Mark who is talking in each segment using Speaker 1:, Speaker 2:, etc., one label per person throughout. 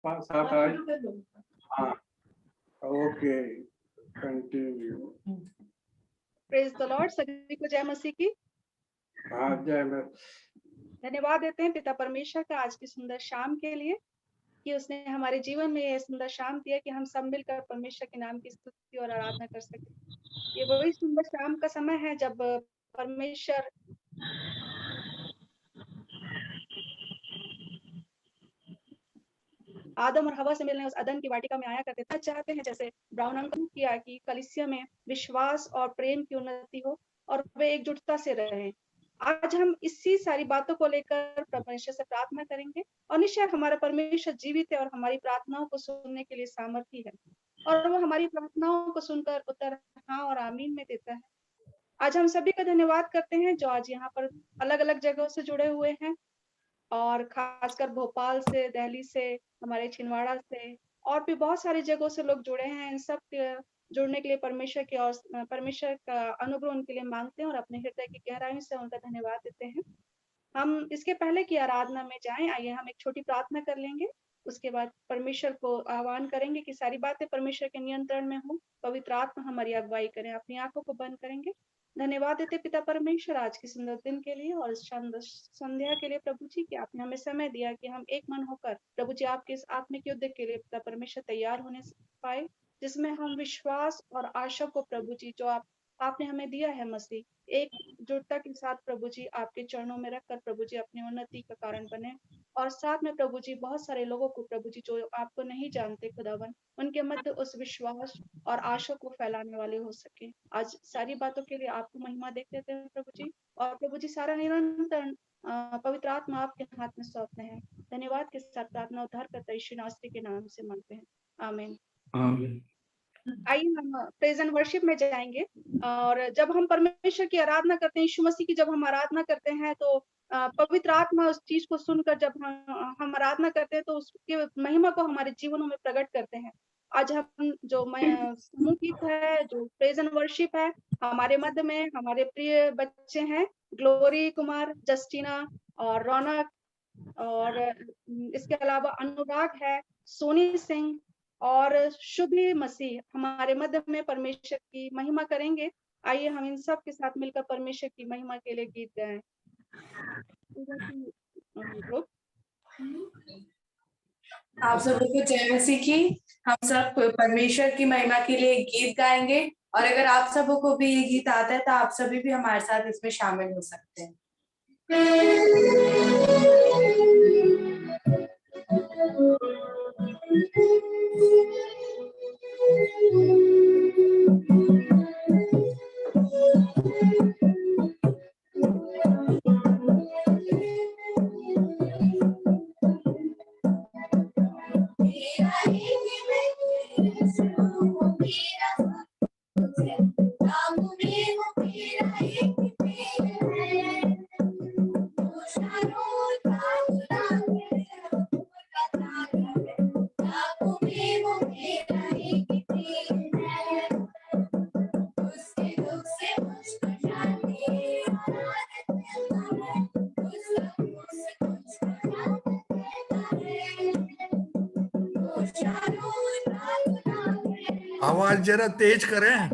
Speaker 1: साथ आए। हाँ, okay, continue.
Speaker 2: Praise the Lord, सभी को जय मसीह की।
Speaker 1: हाँ, जय मसीह।
Speaker 2: धन्यवाद देते हैं पिता परमेश्वर का आज की सुंदर शाम के लिए कि उसने हमारे जीवन में यह सुंदर शाम दिया कि हम सब मिलकर परमेश्वर के नाम की स्तुति और आराधना कर सके। ये वही सुंदर शाम का समय है जब परमेश्वर आदम और हवा से मिलने उस अदन की वाटिका में आया करते थे। चाहते हैं जैसे ब्राउन अंकल किया कि कलीसिया में विश्वास और प्रेम की उन्नति हो और वे एकजुटता से रहें। आज हम इसी सारी बातों को लेकर परमेश्वर से प्रार्थना करेंगे और निश्चय हमारा परमेश्वर जीवित है और हमारी प्रार्थनाओं को सुनने के लिए सामर्थी है और वो हमारी प्रार्थनाओं को सुनकर उत्तर हाँ और आमीन में देता है। आज हम सभी का धन्यवाद करते हैं जो आज यहाँ पर अलग अलग जगहों से जुड़े हुए हैं और खासकर भोपाल से, दिल्ली से, हमारे छिंदवाड़ा से और भी बहुत सारी जगहों से लोग जुड़े हैं। इन सब के जुड़ने के लिए परमेश्वर की और परमेश्वर का अनुग्रह उनके लिए मांगते हैं और अपने हृदय की गहराई से उनका धन्यवाद देते हैं। हम इसके पहले की आराधना में जाएं, आइए हम एक छोटी प्रार्थना कर लेंगे। उसके बाद परमेश्वर को आह्वान करेंगे कि सारी बातें परमेश्वर के नियंत्रण में हो। पवित्र आत्मा हमारी अगुवाई करें। अपनी आंखों को बंद करेंगे। धन्यवाद देते पिता परमेश्वर आज की सुंदर दिन के लिए और इस शानदार संध्या के लिए प्रभु जी कि आपने हमें समय दिया कि हम एक मन होकर प्रभु जी आपके इस आत्मिक युद्ध के लिए पिता परमेश्वर तैयार होने पाए, जिसमें हम विश्वास और आशा को प्रभु जी जो आपने हमें दिया है मसीह एकजुटता के साथ प्रभु जी आपके चरणों में रखकर प्रभु जी अपनी उन्नति का कारण बने और साथ में प्रभु जी बहुत सारे लोगों को प्रभु जी जो आपको नहीं जानते खुदावन उनके मध्य उस विश्वास और आशा को फैलाने वाले हो सके। आज सारी बातों के लिए आपको महिमा देते थे प्रभु जी और प्रभु जी सारा निरंतर पवित्र आत्मा आपके हाथ में सौंपते हैं। धन्यवाद के साथ प्रार्थना उद्धार करता यीशु नासरी के नाम से मांगते हैं, आमीन।
Speaker 1: आमीन।
Speaker 2: आइए हम प्रेज एंड वर्शिप में जाएंगे और जब हम परमेश्वर की आराधना करते हैं, यीशु मसीह की जब हम आराधना करते हैं तो पवित्र आत्मा उस चीज को सुनकर जब हम आराधना करते हैं तो उसके महिमा को हमारे जीवनों में प्रकट करते हैं। आज हम जो समूह गीत है, जो प्रेज एंड वर्शिप है, हमारे मध्य में हमारे प्रिय बच्चे हैं ग्लोरी कुमार, जस्टिना और रौनक और इसके अलावा अनुराग है, सोनी सिंह और शुभी मसीह हमारे मध्य में परमेश्वर की महिमा करेंगे। आइए हम इन सब के साथ मिलकर परमेश्वर की महिमा के लिए गीत गाएं।
Speaker 3: आप सबों को जय मसीह की। हम सब परमेश्वर की महिमा के लिए गीत गाएंगे और अगर आप सबों को भी ये गीत आता है तो आप सभी भी हमारे साथ इसमें शामिल हो सकते हैं।
Speaker 4: आवाज जरा तेज करें।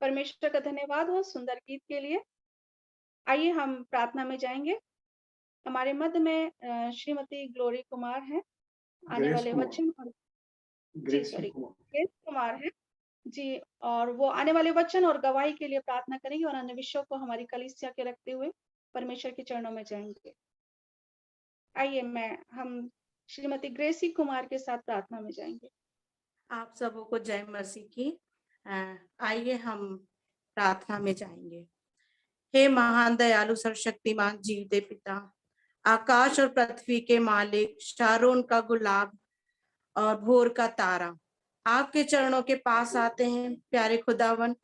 Speaker 2: परमेश्वर का धन्यवाद हो सुंदर गीत के लिए। आइए हम प्रार्थना में जाएंगे। हमारे मध्य में श्रीमती ग्लोरी कुमार है, आने
Speaker 1: ग्रेस
Speaker 2: वाले
Speaker 1: कुमार।
Speaker 2: वचन और जी
Speaker 1: ग्रेसी
Speaker 2: सॉरी
Speaker 1: कुमार।
Speaker 2: ग्रेस कुमार है जी, और वो आने वाले वचन और गवाही के लिए प्रार्थना करेंगे और अन्य विषयों को हमारी कलीसिया के रखते हुए परमेश्वर के चरणों में जाएंगे। आइए हम श्रीमती ग्रेसी कुमार के साथ प्रार्थना में जाएंगे।
Speaker 4: आप सबों को जय मसीह की। आइए हम प्रार्थना में जाएंगे। हे महान दयालु सर्वशक्तिमान जीवते पिता, आकाश और पृथ्वी के मालिक, शारोन का गुलाब और भोर का तारा, आपके चरणों के पास आते हैं प्यारे खुदावन,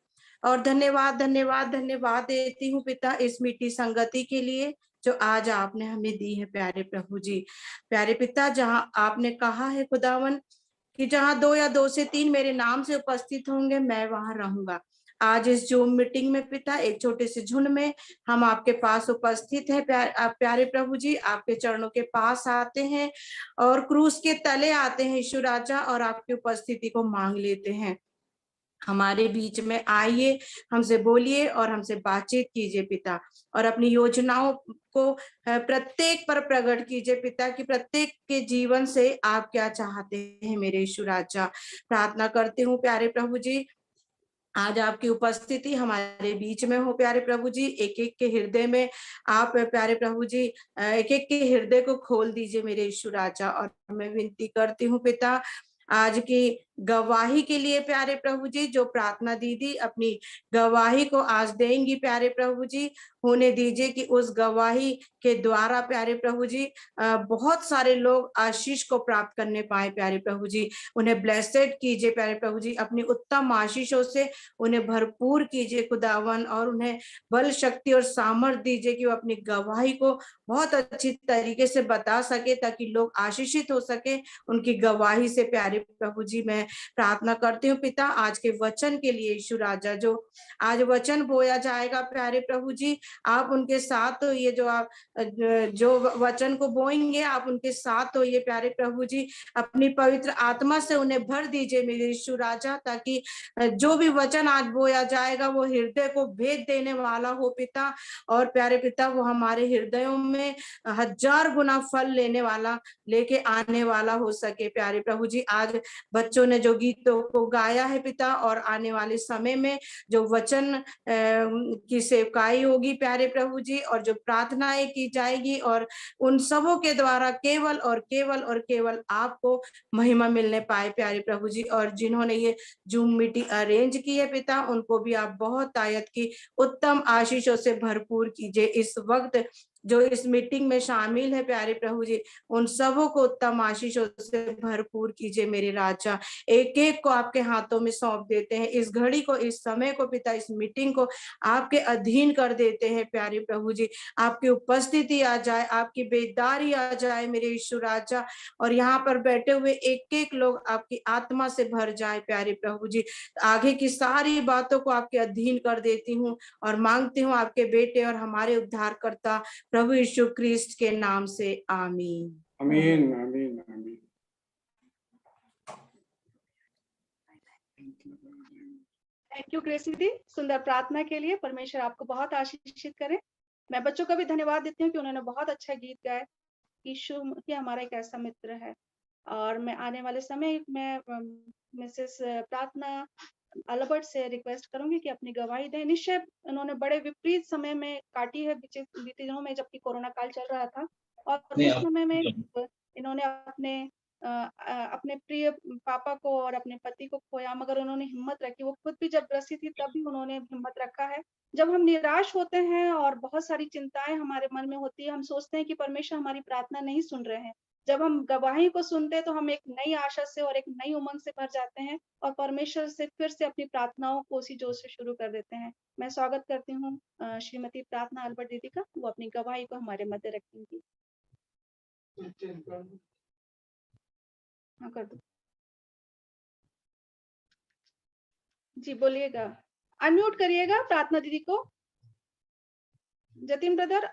Speaker 4: और धन्यवाद धन्यवाद धन्यवाद देती हूँ पिता इस मीठी संगति के लिए जो आज आपने हमें दी है प्यारे प्रभु जी। प्यारे पिता, जहां आपने कहा है खुदावन कि जहां 2 या 2 से 3 मेरे नाम से उपस्थित होंगे, मैं वहां रहूंगा। आज इस जूम मीटिंग में पिता, एक छोटे से झुंड में हम आपके पास उपस्थित हैं। प्यारे प्रभु जी, आपके चरणों के पास आते हैं और क्रूस के तले आते हैं यीशु राजा, और आपकी उपस्थिति को मांग लेते हैं। हमारे बीच में आइए, हमसे बोलिए और हमसे बातचीत कीजिए पिता, और अपनी योजनाओं को प्रत्येक पर प्रकट कीजिए पिता, कि प्रत्येक के जीवन से आप क्या चाहते हैं मेरे यीशु राजा। प्रार्थना करती हूँ प्यारे प्रभु जी, आज आपकी उपस्थिति हमारे बीच में हो प्यारे प्रभु जी। एक एक के हृदय में आप प्यारे प्रभु जी एक एक के हृदय को खोल दीजिए मेरे यीशु राजा। और मैं विनती करती हूँ पिता, आज की गवाही के लिए प्यारे प्रभु जी, जो प्रार्थना दीदी अपनी गवाही को आज देंगी प्यारे प्रभु जी, होने दीजिए कि उस गवाही के द्वारा प्यारे प्रभु जी बहुत सारे लोग आशीष को प्राप्त करने पाए प्यारे प्रभु जी। उन्हें ब्लेसेड कीजिए प्यारे प्रभु जी, अपनी उत्तम आशीषों से उन्हें भरपूर कीजिए खुदावन, और उन्हें बल शक्ति और सामर्थ्य दीजिए कि वो अपनी गवाही को बहुत अच्छी तरीके से बता सके, ताकि लोग आशीषित हो सके उनकी गवाही से प्यारे प्रभु जी। मैं प्रार्थना करती हूँ पिता आज के वचन के लिए यीशु राजा, जो आज वचन बोया जाएगा प्यारे प्रभु जी, आप उनके साथ हो। ये जो आप जो वचन को बोएंगे आप उनके साथ हो ये प्यारे प्रभु जी, अपनी पवित्र आत्मा से उन्हें भर दीजिए मेरे यीशु राजा, ताकि जो भी वचन आज बोया जाएगा वो हृदय को भेद देने वाला हो पिता। और प्यारे पिता, वो हमारे हृदयों में 1000 गुना फल लेने वाला लेके आने वाला हो सके प्यारे प्रभु जी। आज बच्चों ने जो गीतों को गाया है पिता, और आने वाले समय में जो वचन की सेवकाई होगी प्यारे प्रभु जी, और जो प्रार्थनाएं की जाएगी, और उन सबों के द्वारा केवल और केवल और केवल आपको महिमा मिलने पाए प्यारे प्रभु जी। और जिन्होंने ये जूम मीटिंग अरेंज की है पिता, उनको भी आप बहुत आयत की उत्तम आशीषों से भरपूर कीजिए। इस वक्त जो इस मीटिंग में शामिल है प्यारे प्रभु जी, उन सबों को उत्तम आशीषों से भरपूर कीजिए मेरे राजा। एक एक को आपके हाथों में सौंप देते हैं, इस घड़ी को, इस समय को पिता, इस मीटिंग को आपके अधीन कर देते हैं प्यारे प्रभु जी। आपकी उपस्थिति आ जाए, आपकी बेदारी आ जाए मेरे यीशु राजा, और यहाँ पर बैठे हुए एक एक लोग आपकी आत्मा से भर जाए प्यारे प्रभु जी। आगे की सारी बातों को आपके अधीन कर देती हूँ और मांगती हूँ आपके बेटे और हमारे उद्धारकर्ता प्रभु यीशु क्रिस्ट के नाम से, आमीन।
Speaker 1: आमीन आमीन आमीन।
Speaker 2: थैंक यू ग्रेसी दी सुंदर प्रार्थना के लिए। परमेश्वर आपको बहुत आशीषित करे। मैं बच्चों का भी धन्यवाद देती हूँ कि उन्होंने बहुत अच्छा गीत गाया। यीशु ही हमारा एक ऐसा मित्र है। और मैं आने वाले समय में मिसेस प्रार्थना अल्बर्ट से रिक्वेस्ट करूंगी कि अपनी गवाही दें। निश्चय उन्होंने बड़े विपरीत समय में काटी है बीते दिनों में, जबकि कोरोना काल चल रहा था, और उस समय में इन्होंने अपने प्रिय पापा को और अपने पति को खोया, मगर उन्होंने हिम्मत रखी। वो खुद भी जब ग्रसित थी तब भी उन्होंने हिम्मत रखा है। जब हम निराश होते हैं और बहुत सारी चिंताएं हमारे मन में होती है, हम सोचते हैं कि परमेश्वर हमारी प्रार्थना नहीं सुन रहे हैं, जब हम गवाही को सुनते हैं तो हम एक नई आशा से और एक नई उमंग से भर जाते हैं और परमेश्वर से फिर से अपनी प्रार्थनाओं को उसी जोश से शुरू कर देते हैं। मैं स्वागत करती हूँ श्रीमती प्रार्थना अल्बर्ट दीदी का, वो अपनी गवाही को हमारे मध्य रखेंगी। हाँ, कर दो। जी बोलिएगा, अनम्यूट करिएगा प्रार्थना दीदी को। जतिन ब्रदर,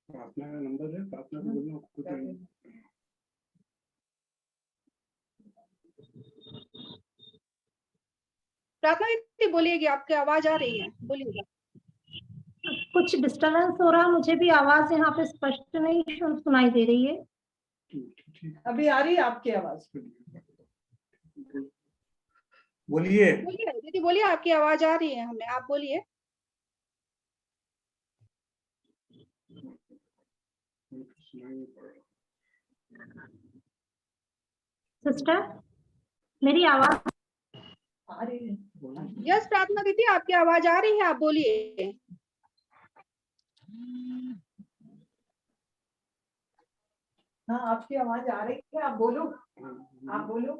Speaker 1: प्रार्थना का नंबर है, प्रार्थना को बोलना खुद नहीं।
Speaker 2: प्रार्थना दीदी बोलिएगी, आपकी आवाज आ रही है, बोलिएगा।
Speaker 5: कुछ डिस्टरबेंस हो रहा, मुझे भी आवाज यहाँ पे स्पष्ट नहीं सुनाई दे रही है।
Speaker 1: ठीक,
Speaker 6: अभी आ रही है आपकी आवाज?
Speaker 1: बोलिए।
Speaker 2: बोलिए दीदी, बोलिए, आपकी आवाज आ रही है हमें, आप बोलिए।
Speaker 5: सिस्टर, मेरी आवाज
Speaker 6: आ रही है?
Speaker 2: यस प्रार्थना दीदी, आपकी आवाज आ रही है, आप बोलिए।
Speaker 6: हाँ, आपकी आवाज आ रही है, आप बोलो, आप बोलो।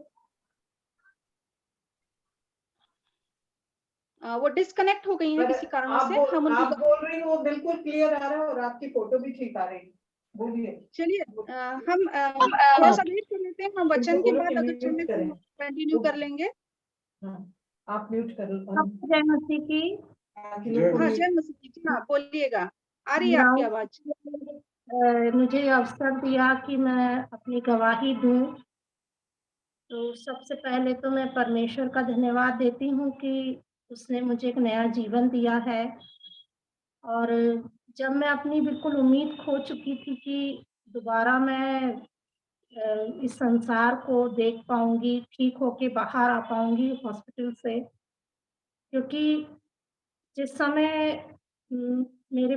Speaker 2: वो डिस्कनेक्ट हो गई है किसी कारण से। हम
Speaker 6: आप
Speaker 2: उनको
Speaker 6: बोल रही हो, बिल्कुल क्लियर आ रहा है और आपकी फोटो भी ठीक आ रही है। बोलिए।
Speaker 2: चलिए, हम थोड़ा सा वेट कर लेते हैं, हम वचन के
Speaker 6: बोलो
Speaker 2: बाद
Speaker 6: कि
Speaker 2: अगर
Speaker 6: म्यूट
Speaker 2: चलने तो
Speaker 6: करें।
Speaker 2: कंटिन्यू कर लेंगे।
Speaker 6: हाँ, आप म्यूट करो।
Speaker 5: जय मसीह की।
Speaker 2: हाँ, जय मसीह की। हाँ, बोलिएगा, आ रही है आपकी आवाज।
Speaker 5: मुझे अवसर दिया कि मैं अपनी गवाही दूं, तो सबसे पहले तो मैं परमेश्वर का धन्यवाद देती हूँ कि उसने मुझे एक नया जीवन दिया है। और जब मैं अपनी बिल्कुल उम्मीद खो चुकी थी कि दोबारा मैं इस संसार को देख पाऊंगी, ठीक होके बाहर आ पाऊंगी हॉस्पिटल से, क्योंकि जिस समय मेरे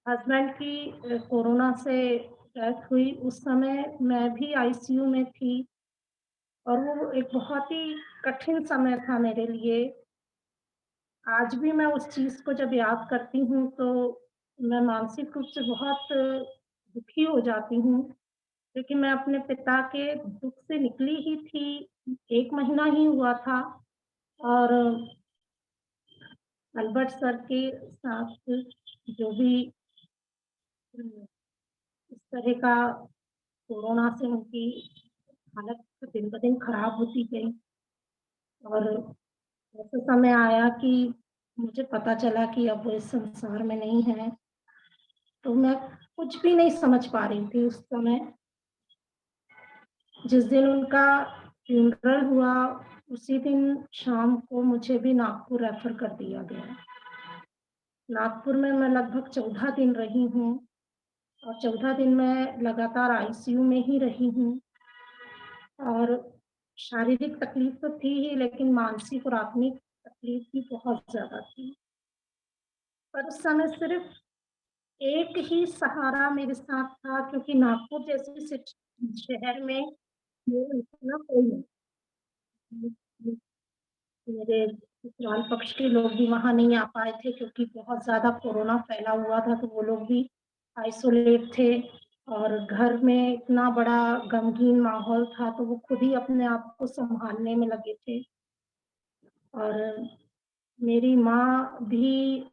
Speaker 5: हस्बैंड की कोरोना से डेथ हुई, उस समय मैं भी आईसीयू में थी और वो एक बहुत ही कठिन समय था मेरे लिए। आज भी मैं उस चीज़ को जब याद करती हूँ तो मैं मानसिक रूप से बहुत दुखी हो जाती हूँ, क्योंकि मैं अपने पिता के दुख से निकली ही थी, 1 महीना ही हुआ था और अल्बर्ट सर के साथ जो भी इस तरह का कोरोना से उनकी हालत दिन ब दिन खराब होती गई और ऐसा समय आया कि मुझे पता चला कि अब वो इस संसार में नहीं है, तो मैं कुछ भी नहीं समझ पा रही थी उस समय। जिस दिन उनका फ्यूनरल हुआ, उसी दिन शाम को मुझे भी नागपुर रेफर कर दिया गया। नागपुर में मैं लगभग 14 दिन रही हूँ और 14 दिन मैं लगातार आईसीयू में ही रही हूँ और शारीरिक तकलीफ तो थी ही, लेकिन मानसिक और आत्मिक तकलीफ भी बहुत ज़्यादा थी। पर उस समय सिर्फ एक ही सहारा मेरे साथ था, क्योंकि नागपुर जैसे शहर में मेरे इतना कोई नहीं। मेरे ससुराल पक्ष के लोग भी वहाँ नहीं आ पाए थे, क्योंकि बहुत ज़्यादा कोरोना फैला हुआ था, तो वो लोग भी आइसोलेट थे और घर में इतना बड़ा गमगीन माहौल था, तो वो खुद ही अपने आप को संभालने में लगे थे। और मेरी माँ भी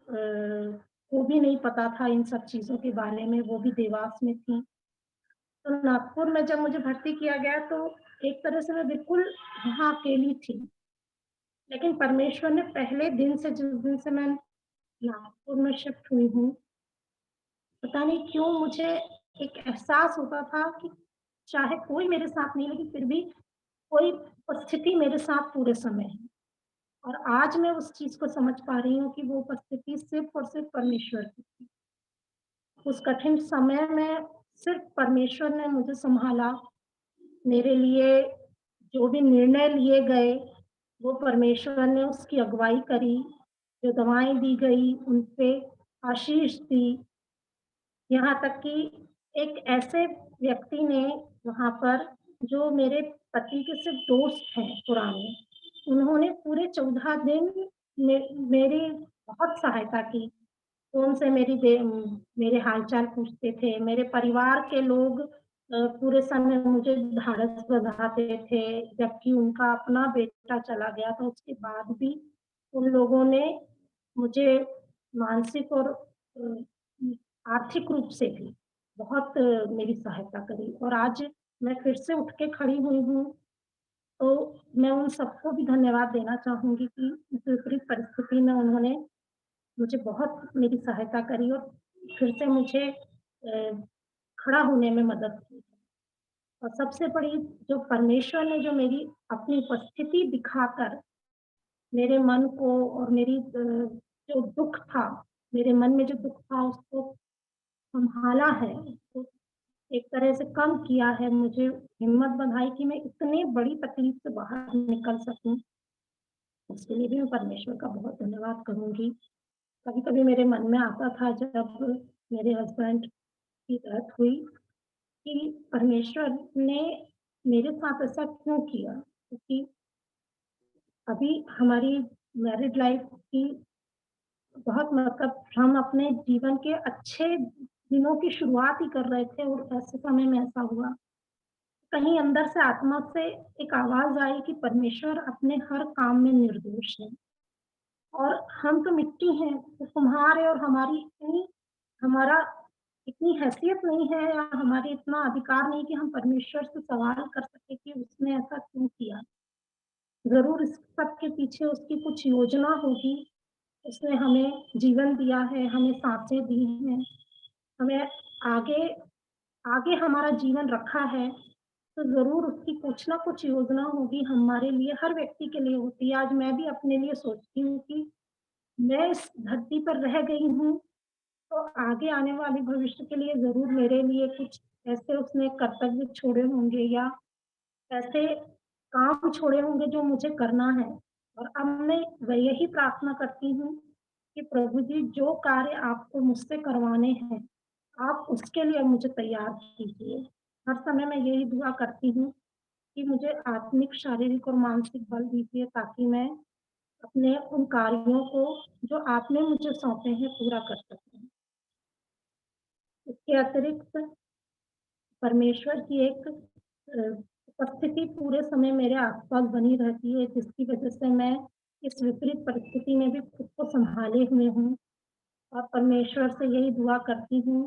Speaker 5: को भी नहीं पता था इन सब चीज़ों के बारे में, वो भी देवास में थी। तो नागपुर में जब मुझे भर्ती किया गया तो एक तरह से मैं बिल्कुल वहाँ अकेली थी, लेकिन परमेश्वर ने पहले दिन से, जिस दिन से मैं नागपुर में शिफ्ट हुई हूँ, पता नहीं क्यों मुझे एक एहसास होता था कि चाहे कोई मेरे साथ नहीं, लेकिन फिर भी कोई उपस्थिति मेरे साथ पूरे समय है। और आज मैं उस चीज़ को समझ पा रही हूँ कि वो उपस्थिति सिर्फ और सिर्फ परमेश्वर की थी। उस कठिन समय में सिर्फ परमेश्वर ने मुझे संभाला। मेरे लिए जो भी निर्णय लिए गए, वो परमेश्वर ने उसकी अगुवाई करी। जो दवाएँ दी गई, उन पे आशीष दी। यहाँ तक कि एक ऐसे व्यक्ति ने वहाँ पर जो मेरे पति के सिर्फ दोस्त हैं पुराने, उन्होंने पूरे 14 दिन मेरी बहुत सहायता की। फ़ोन से मेरे हाल-चाल पूछते थे। मेरे परिवार के लोग पूरे समय मुझे ढाढ़स बंधाते थे, जबकि उनका अपना बेटा चला गया था, उसके बाद भी उन लोगों ने मुझे मानसिक और आर्थिक रूप से भी बहुत मेरी सहायता करी और आज मैं फिर से उठ के खड़ी हुई हूँ, तो मैं उन सबको भी धन्यवाद देना चाहूँगी कि इस विपरीत परिस्थिति में उन्होंने मुझे बहुत मेरी सहायता करी और फिर से मुझे खड़ा होने में मदद की। और सबसे बड़ी जो परमेश्वर ने जो मेरी अपनी उपस्थिति दिखाकर मेरे मन को और मेरी जो दुःख था, मेरे मन में जो दुःख था उसको सँभाला है, उसको एक तरह से कम किया है, मुझे हिम्मत बँधाई कि मैं इतनी बड़ी तकलीफ से बाहर निकल सकूँ। उसके लिए भी मैं परमेश्वर का बहुत धन्यवाद करूँगी। कभी-कभी मेरे मन में आता था जब मेरे हस्बैंड की डेथ हुई कि परमेश्वर ने मेरे साथ ऐसा क्यों किया? क्योंकि अभी हमारी मैरिड लाइफ की बहुत मतलब हम अपने जीवन के अच्छे दिनों की शुरुआत ही कर रहे थे और ऐसे समय में ऐसा हुआ। कहीं अंदर से आत्मा से एक आवाज़ आई कि परमेश्वर अपने हर काम में निर्दोष है और हम तो मिट्टी हैं, तो कुम्हार है और हमारा इतनी हैसियत नहीं है या हमारे इतना अधिकार नहीं कि हम परमेश्वर से सवाल कर सकें कि उसने ऐसा क्यों किया? ज़रूर इस सब के पीछे उसकी कुछ योजना होगी। उसने हमें जीवन दिया है, हमें साँसें दी हैं, हमें आगे आगे हमारा जीवन रखा है, तो ज़रूर उसकी कुछ ना कुछ योजना होगी हमारे लिए, हर व्यक्ति के लिए होती है। आज मैं भी अपने लिए सोचती हूँ कि मैं इस धरती पर रह गई हूँ, तो आगे आने वाले भविष्य के लिए ज़रूर मेरे लिए कुछ ऐसे उसने कर्तव्य छोड़े होंगे या ऐसे काम छोड़े होंगे जो मुझे करना है। और अब मैं यही प्रार्थना करती हूँ कि प्रभु जी जो कार्य आपको मुझसे करवाने हैं, आप उसके लिए मुझे तैयार कीजिए। हर समय मैं यही दुआ करती हूँ कि मुझे आत्मिक, शारीरिक और मानसिक बल दीजिए ताकि मैं अपने उन कार्यों को जो आपने मुझे सौंपे हैं पूरा कर सकूँ। इसके अतिरिक्त परमेश्वर की एक उपस्थिति पूरे समय मेरे आस-पास बनी रहती है जिसकी वजह से मैं इस विपरीत परिस्थिति में भी खुद को सँभाले हुए हूँ और परमेश्वर से यही दुआ करती हूँ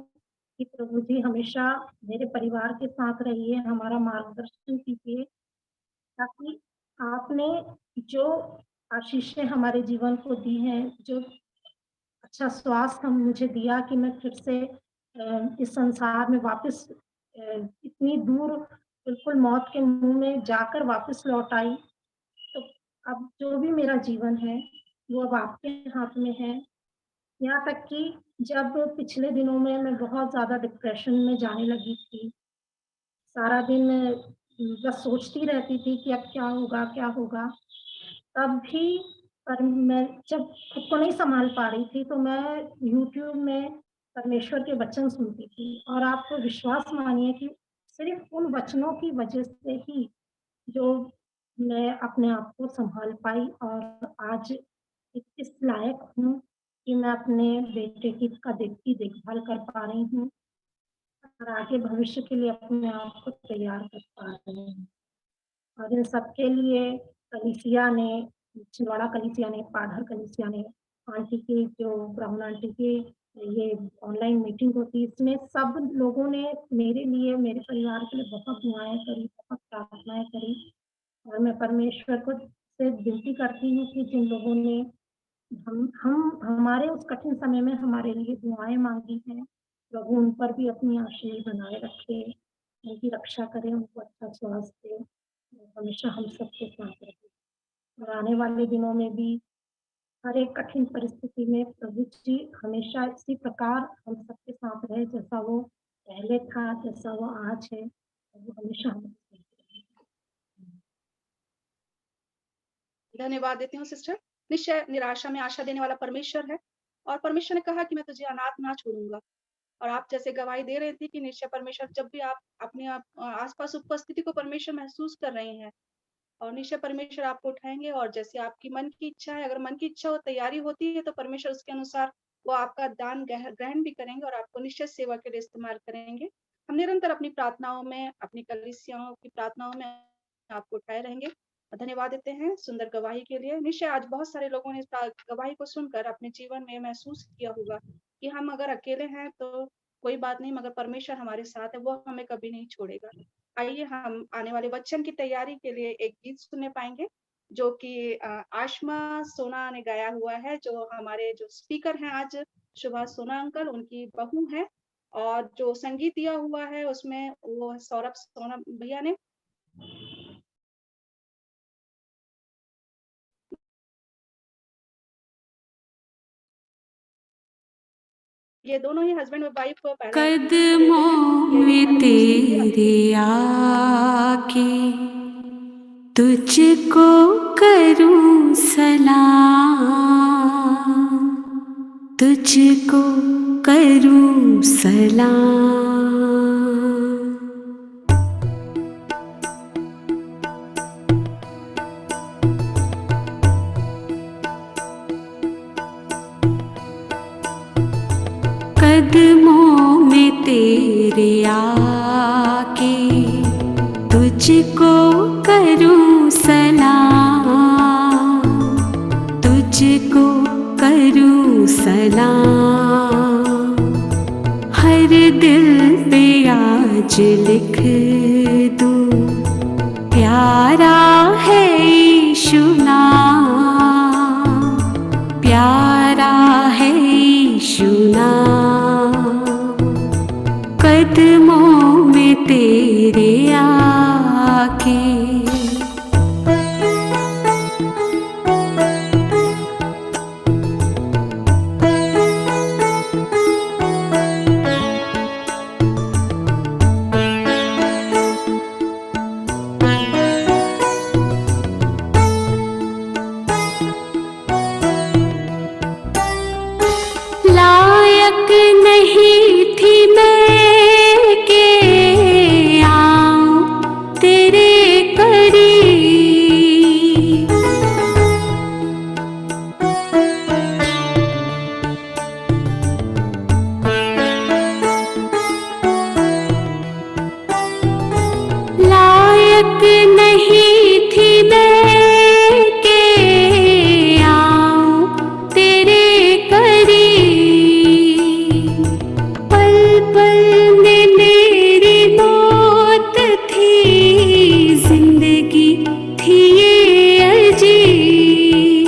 Speaker 5: कि प्रभु जी हमेशा मेरे परिवार के साथ रहिए, हमारा मार्गदर्शन कीजिए ताकि आपने जो आशीषें हमारे जीवन को दी हैं, जो अच्छा स्वास्थ्य हम मुझे दिया कि मैं फिर से इस संसार में वापस इतनी दूर बिल्कुल मौत के मुँह में जाकर वापस लौट आई। तो अब जो भी मेरा जीवन है, वो अब आपके हाथ में है। यहाँ तक कि जब पिछले दिनों में मैं बहुत ज़्यादा डिप्रेशन में जाने लगी थी, सारा दिन बस सोचती रहती थी कि अब क्या होगा, क्या होगा? तब भी पर मैं जब खुद को नहीं सँभाल पा रही थी, तो मैं यूट्यूब में परमेश्वर के वचन सुनती थी और आप विश्वास मानिए कि सिर्फ़ उन वचनों की वजह से ही जो मैं अपने आप को सँभाल पाई और आज इस लायक हूँ कि मैं अपने बेटे की देखभाल कर पा रही हूँ और आगे भविष्य के लिए अपने आप को तैयार कर पा रही हूँ। और इन सबके लिए कलीसिया ने, छिंदवाड़ा कलीसिया ने, पाढ़र कलीसिया ने, आंटी की जो ब्राह्मण आंटी की ये ऑनलाइन मीटिंग होती है, इसमें सब लोगों ने मेरे लिए, मेरे परिवार के लिए बहुत दुआएँ करी, बहुत प्रार्थनाएँ करी और मैं परमेश्वर को से विनती करती हूँ कि जिन लोगों ने हम हमारे उस कठिन समय में हमारे लिए दुआएँ माँगी हैं, प्रभु उन पर भी अपनी आशीष बनाए रखे, उनकी रक्षा करे, उनको अच्छा स्वास्थ्य दे, हमेशा हम सबके साथ रहे। और आने वाले दिनों में भी हर एक कठिन परिस्थिति में प्रभु जी हमेशा इसी प्रकार हम सबके साथ रहे, जैसा वो पहले था, जैसा वो आज है, वो हमेशा हमारे साथ रहे।
Speaker 2: धन्यवाद देती हूँ सिस्टर। निश्चय निराशा में आशा देने वाला परमेश्वर है और परमेश्वर ने कहा कि मैं तुझे अनाथ ना छोड़ूंगा। और आप जैसे गवाही दे रही थी कि निश्चय परमेश्वर, जब भी आप अपने आसपास उपस्थिति को परमेश्वर महसूस कर रही हैं, और निश्चय परमेश्वर आपको उठाएंगे, और जैसे आपकी मन की इच्छा है, अगर मन की इच्छा और तैयारी होती है तो परमेश्वर उसके अनुसार वो आपका दान ग्रहण भी करेंगे और आपको निश्चित सेवा के लिए इस्तेमाल करेंगे। हम निरंतर अपनी प्रार्थनाओं में, अपनी कलीसियाओं की प्रार्थनाओं में आपको उठाए रहेंगे। धन्यवाद देते हैं सुंदर गवाही के लिए। निश्चय आज बहुत सारे लोगों ने इस गवाही को सुनकर अपने जीवन में महसूस किया होगा कि हम अगर अकेले हैं तो कोई बात नहीं, मगर परमेश्वर हमारे साथ है, वो हमें कभी नहीं छोड़ेगा। आइए हम आने वाले वचन की तैयारी के लिए एक गीत सुनने पाएंगे, जो कि आशमा सोना ने गाया हुआ है, जो हमारे जो स्पीकर हैं आज, सुभाष सोना अंकल, उनकी बहू है, और जो संगीत दिया हुआ है उसमें वो सौरभ सोना भैया ने। ये दोनों ही हस्बैंड और वाइफ
Speaker 7: कदमों में तेरे आके तुझको करूं सलाम, तुझको करूं सलाम। कदमों में तेरे आके तुझको करूं सलाम, तुझको करूं सलाम। हर दिल पे आज लिख दूं प्यारा है यीशु नाम, प्यारा है यीशु नाम। कदमों में तेरे आके लायक नहीं थी मैं के आऊं तेरे करीब, लायक नहीं थी मैं के आऊं तेरे करीब। पल पल में मेरी मौत थी, जिंदगी थी ये अजीब।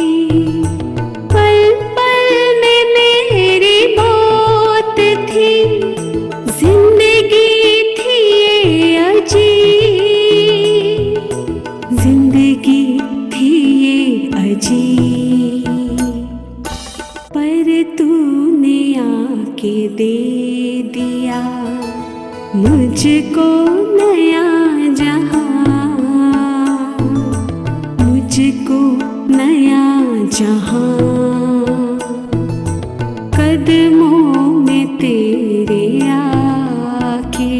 Speaker 7: पल पल में मेरी मौत थी, जिंदगी थी ये अजीब, जिंदगी थी ये अजीब। पर तूने आके दे दिया मुझको नया जहां, मुझको नया जहां। कदमों में तेरे आके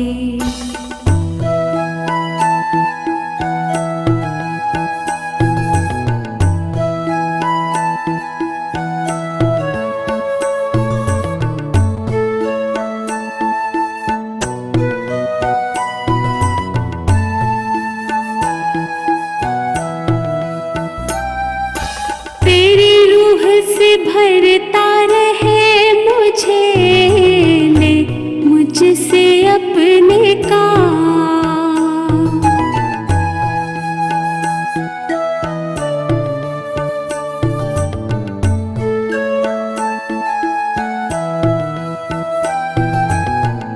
Speaker 7: तेरी रूह से भरता रहे मुझे, ले मुझसे अपने काम।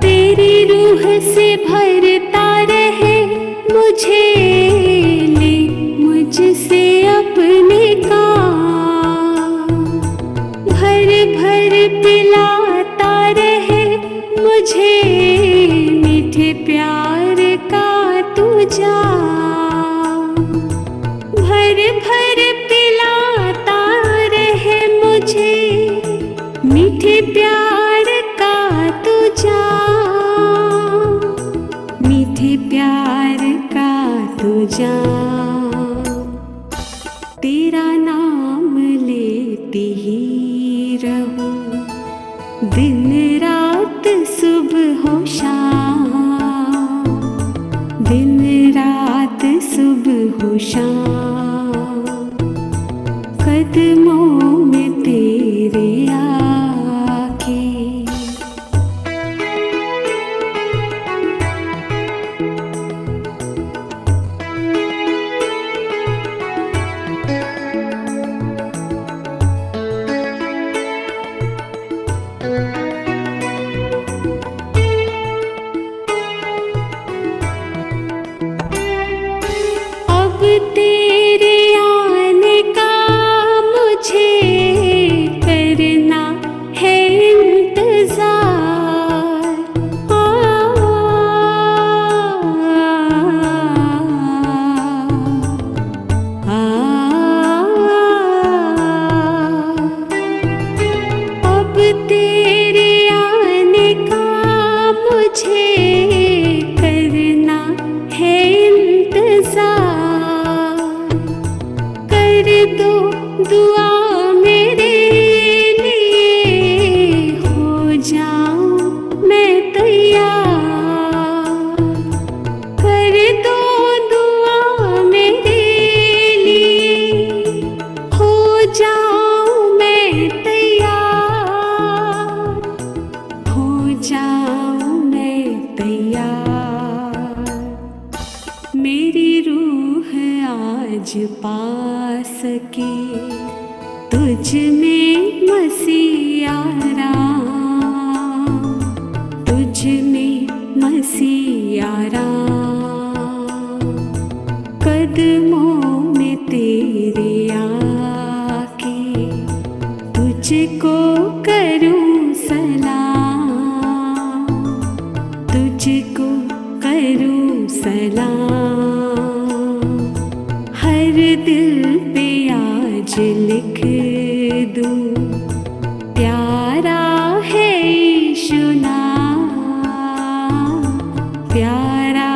Speaker 7: तेरी रूह से भरता रहे मुझे, ले मुझसे अपने काम। भर भर पिलाता रहे मुझे, मीठे प्यार का तू जाम। भर भर पिलाता रहे मुझे, मीठे प्यार का तू जाम। शाम कदमों में तेरे आके। अब तेरे आने का मुझे करना है इंतजार। अब तेरे आने का मुझे करना है इंतजार। कर दो दुआ मेरे लिए, हो जाऊं मैं तैयार। कर दो दुआ मेरे लिए, हो जाऊं मैं तैयार। हो जाऊं मैं तैयार। मेरी रूह आज पा सके तुझ में मसीहा राम, तुझ में मसीहा राम। कदमों में तेरे आके तुझको करूं सलाम, तुझको करूं सलाम। हर दिल पे आज लिख दूं प्यारा है यीशु नाम, प्यारा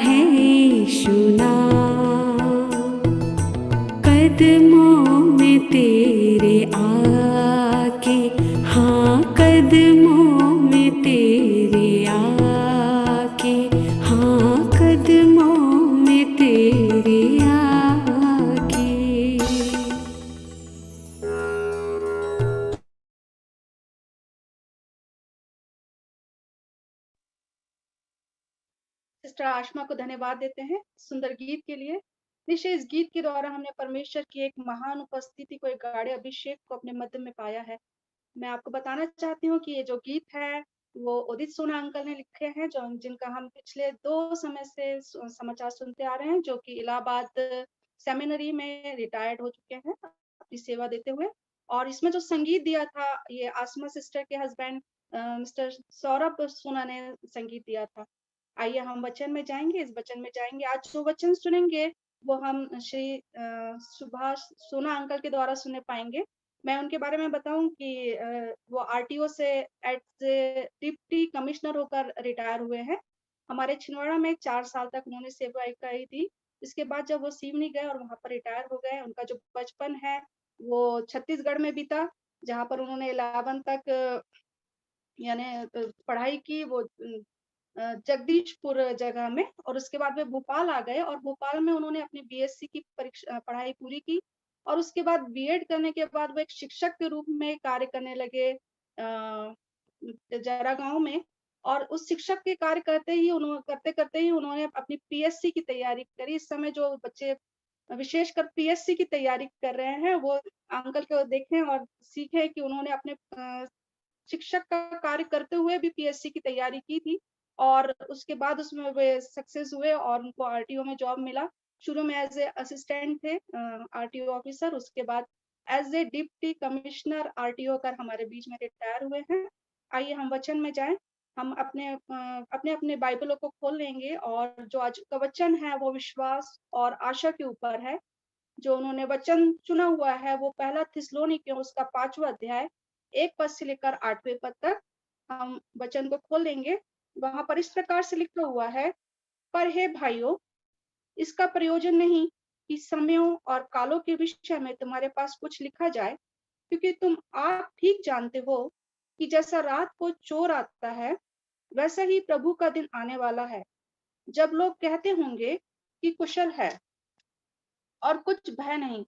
Speaker 7: है यीशु नाम। कदमों में तेरे आके, हाँ कदमों में तेरे आके, हाँ कदमों में तेरे आके।
Speaker 2: सिस्टर आशमा को धन्यवाद देते हैं सुंदर गीत के लिए। निश्चय इस गीत के द्वारा हमने परमेश्वर की एक महान उपस्थिति को, एक गाढ़े अभिषेक को अपने मध्य में पाया है। मैं आपको बताना चाहती हूँ कि ये जो गीत है वो उदित सोना अंकल ने लिखे हैं, जो जिनका हम पिछले 2 समय से समाचार सुनते आ रहे हैं, जो कि इलाहाबाद सेमिनरी में रिटायर्ड हो चुके हैं अपनी सेवा देते हुए। और इसमें जो संगीत दिया था, ये आसमा सिस्टर के हस्बैंड मिस्टर सौरभ सोना ने संगीत दिया था। आइए हम वचन में जाएंगे, इस वचन में जाएंगे। आज जो वचन सुनेंगे वो हम श्री सुभाष सोना अंकल के द्वारा सुने पाएंगे। मैं उनके बारे में बताऊं कि वो आरटीओ से एट डिप्टी कमिश्नर होकर रिटायर हुए हैं। हमारे छिंदवाड़ा में 4 साल तक उन्होंने सेवा करी थी। इसके बाद जब वो सिवनी गए और वहां पर रिटायर हो गए, उनका जो बचपन है वो छत्तीसगढ़ में बीता, जहां पर उन्होंने 11 तक यानी पढ़ाई की, वो जगदीशपुर जगह में। और उसके बाद वे भोपाल आ गए और भोपाल में उन्होंने अपनी बीएससी की पढ़ाई पूरी की। और उसके बाद बीएड करने के बाद वो एक शिक्षक के रूप में कार्य करने लगे जरा गांव में। और उस शिक्षक के कार्य करते करते ही उन्होंने अपनी पीएससी की तैयारी करी। इस समय जो बच्चे विशेषकर पीएससी की तैयारी कर रहे हैं वो अंकल को देखें और सीखें कि उन्होंने अपने शिक्षक का कार्य करते हुए भी पीएससी की तैयारी की थी। और उसके बाद उसमें वे सक्सेस हुए और उनको आरटीओ में जॉब मिला। शुरू में एज ए असिस्टेंट थे आरटीओ ऑफिसर, उसके बाद as a deputy commissioner RTO कर हमारे बीच में रिटायर हुए हैं। आइए हम वचन में जाएं। हम अपने बाइबलों को खोल लेंगे और जो आज का वचन है वो विश्वास और आशा के ऊपर है। जो उन्होंने वचन चुना हुआ है वो पहला थिस्सलुनीकियों उसका 5वां अध्याय 1 पद से लेकर 8वें पद तक हम वचन को खोल लेंगे। वहां पर इस प्रकार से लिखा हुआ है, पर हे भाइयों, इसका प्रयोजन नहीं कि समयों और कालों के विषय में तुम्हारे पास कुछ लिखा जाए, क्योंकि तुम आप ठीक जानते हो कि जैसा रात को चोर आता है, वैसा ही प्रभु का दिन आने वाला है, जब लोग कहते होंगे कि कुशल है, और कुछ भय नहीं।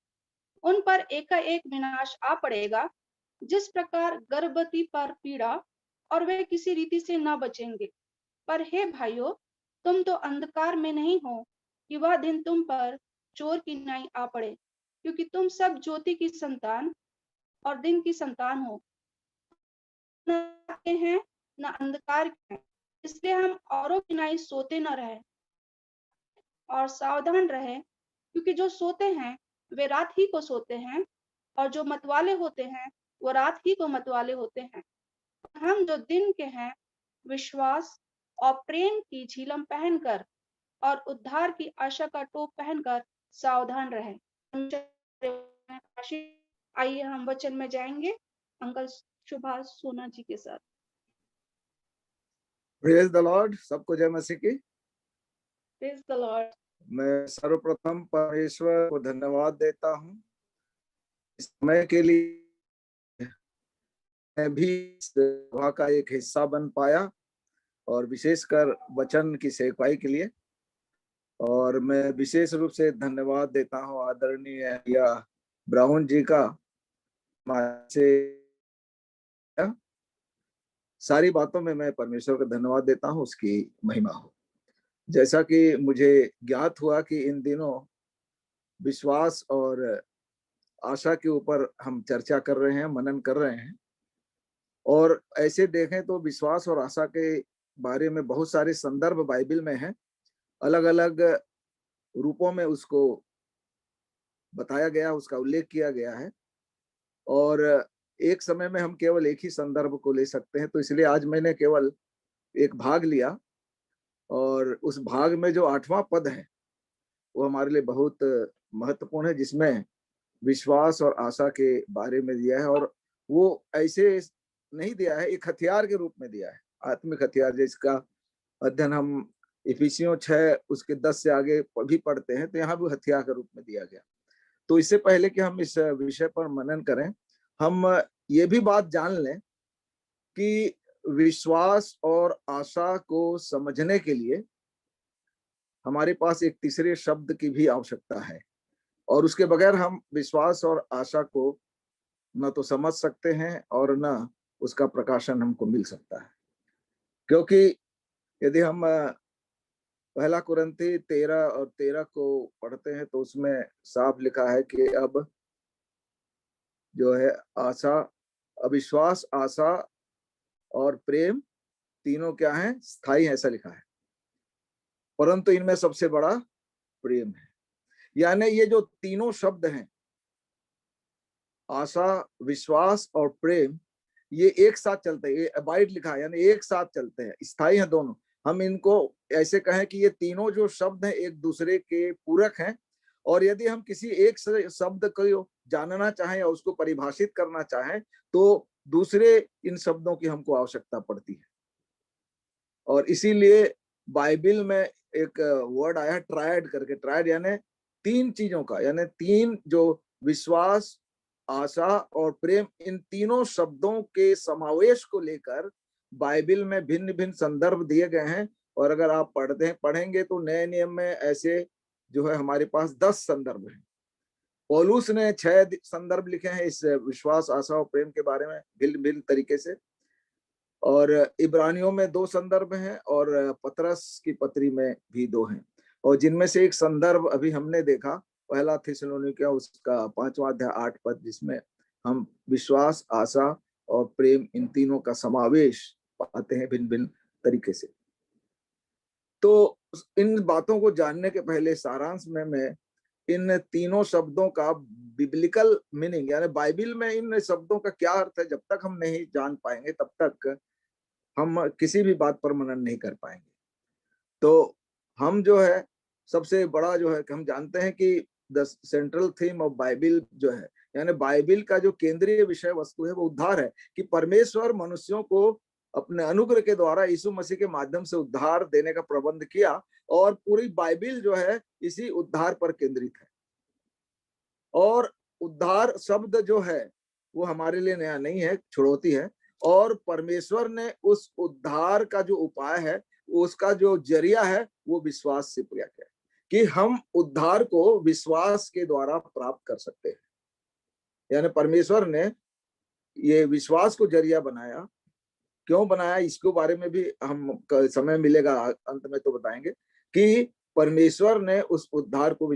Speaker 2: उन पर एकाएक विनाश आ पड़ेगा, जिस प्रकार गर्भवती पर पीड़ा, और वे किसी रीति से न बचेंगे। पर हे भाइयों, तुम तो अंधकार में नहीं हो कि वह दिन तुम पर चोर की नाई आ पड़े, क्योंकि तुम सब ज्योति की संतान और दिन की संतान हो, न के हैं न अंधकार के हैं। इसलिए हम औरों की नाई सोते न रहे और सावधान रहे, क्योंकि जो सोते हैं वे रात ही को सोते हैं, और जो मतवाले होते हैं वो रात ही को मतवाले होते हैं। हम जो दिन के हैं, विश्वास और प्रेम की झिलम पहनकर और उद्धार की आशा का टोप पहनकर सावधान रहे। आइए हम वचन में जाएंगे अंकल सुभाष सोना जी के साथ।
Speaker 8: Praise the Lord. सबको जय मसीह की।
Speaker 2: Praise the Lord.
Speaker 8: मैं सर्वप्रथम परमेश्वर को धन्यवाद देता हूँ इस समय के लिए। मैं भी सभा का एक हिस्सा बन पाया, और विशेषकर वचन की सेवकाई के लिए। और मैं विशेष रूप से धन्यवाद देता हूँ आदरणीय या ब्राउन जी का। से सारी बातों में मैं परमेश्वर का धन्यवाद देता हूँ, उसकी महिमा हो। जैसा कि मुझे ज्ञात हुआ कि इन दिनों विश्वास और आशा के ऊपर हम चर्चा कर रहे हैं, मनन कर रहे हैं। और ऐसे देखें तो विश्वास और आशा के बारे में बहुत सारे संदर्भ बाइबल में हैं, अलग अलग रूपों में उसको बताया गया, उसका उल्लेख किया गया है। और एक समय में हम केवल एक ही संदर्भ को ले सकते हैं, तो इसलिए आज मैंने केवल एक भाग लिया, और उस भाग में जो 8वां पद है वो हमारे लिए बहुत महत्वपूर्ण है, जिसमें विश्वास और आशा के बारे में दिया है। और वो ऐसे नहीं दिया है, एक हथियार के रूप में दिया है, आत्मिक हथियार, जिसका अध्ययन हम इफिसियों 6 उसके 10 से आगे भी पढ़ते हैं, तो यहाँ भी हथियार के रूप में दिया गया। तो इससे पहले कि हम इस विषय पर मनन करें, हम ये भी बात जान लें कि विश्वास और आशा को समझने के लिए हमारे पास एक तीसरे शब्द की भी आवश्यकता है, और उसके बगैर हम विश्वास और आशा को न तो समझ सकते हैं और न उसका प्रकाशन हमको मिल सकता है। क्योंकि यदि हम पहला कुरिन्थी 13 और 13 को पढ़ते हैं, तो उसमें साफ लिखा है कि अब जो है आशा, अविश्वास, आशा और प्रेम तीनों क्या है? स्थायी है, ऐसा लिखा है, परंतु इनमें सबसे बड़ा प्रेम है। यानी ये जो तीनों शब्द हैं, आशा, विश्वास और प्रेम, ये एक साथ चलते हैं। ये अबाइड लिखा है, यानी एक साथ चलते हैं, स्थायी हैं दोनों। हम इनको ऐसे कहें कि ये तीनों जो शब्द हैं एक दूसरे के पूरक हैं, और यदि हम किसी एक शब्द को जानना चाहें या उसको परिभाषित करना चाहें, तो दूसरे इन शब्दों की हमको आवश्यकता पड़ती है। और इसीलिए बाइबल में एक वर्ड आया है ट्रायड करके। ट्रायड यानी तीन चीजों का, यानी तीन जो विश्वास, आशा और प्रेम, इन तीनों शब्दों के समावेश को लेकर बाइबल में भिन्न भिन्न संदर्भ दिए गए हैं। और अगर आप पढ़ेंगे तो नए नियम में ऐसे जो है हमारे पास 10 संदर्भ हैं। पौलुस ने 6 संदर्भ लिखे हैं इस विश्वास, आशा और प्रेम के बारे में भिन्न भिन्न तरीके से। और इब्रानियों में 2 संदर्भ हैं, और पतरस की पत्री में भी 2 हैं। और जिनमें से एक संदर्भ अभी हमने देखा, पहला थिस्सलुनीकियों उसका 5वां अध्याय 8 पद, जिसमें हम विश्वास, आशा और प्रेम, इन तीनों का समावेश पाते हैं भिन्न भिन्न तरीके से। तो इन बातों को जानने के पहले सारांश में मैं इन तीनों शब्दों का बिब्लिकल मीनिंग, यानी बाइबल में इन शब्दों का क्या अर्थ है, जब तक हम नहीं जान पाएंगे तब तक हम किसी भी बात पर मनन नहीं कर पाएंगे। तो हम जो है सबसे बड़ा जो है, हम जानते हैं कि the central theme of Bible जो है, यानी बाइबल का जो केंद्रीय विषय वस्तु है वो उद्धार है, कि परमेश्वर मनुष्यों को अपने अनुग्रह के द्वारा यीशु मसीह के माध्यम से उद्धार देने का प्रबंध किया। और पूरी बाइबल जो है इसी उद्धार पर केंद्रित है। और उद्धार शब्द जो है वो हमारे लिए नया नहीं है, छुड़ौती है। और परमेश्वर ने उस उद्धार का जो उपाय है, उसका जो जरिया है, वो विश्वास से किया है। कि हम उद्धार को विश्वास के द्वारा प्राप्त कर सकते हैं। यानी परमेश्वर ने ये विश्वास को जरिया बनाया। क्यों बनाया, इसके बारे में भी हम समय मिलेगा अंत में तो बताएंगे कि परमेश्वर ने उस उद्धार को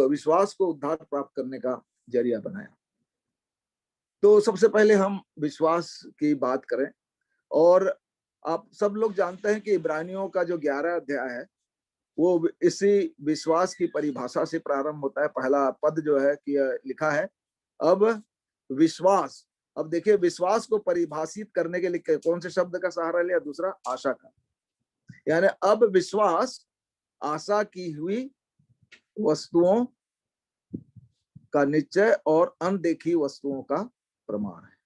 Speaker 8: विश्वास को उद्धार प्राप्त करने का जरिया बनाया। तो सबसे पहले हम विश्वास की बात करें, और आप सब लोग जानते हैं कि इब्रानियों का जो 11 अध्याय है वो इसी विश्वास की परिभाषा से प्रारंभ होता है। पहला पद जो है कि लिखा है अब विश्वास। अब देखिए, विश्वास को परिभाषित करने के लिए कौन से शब्द का सहारा लिया? दूसरा, आशा का। यानी अब विश्वास आशा की हुई वस्तुओं का निश्चय और अनदेखी वस्तुओं का प्रमाण है।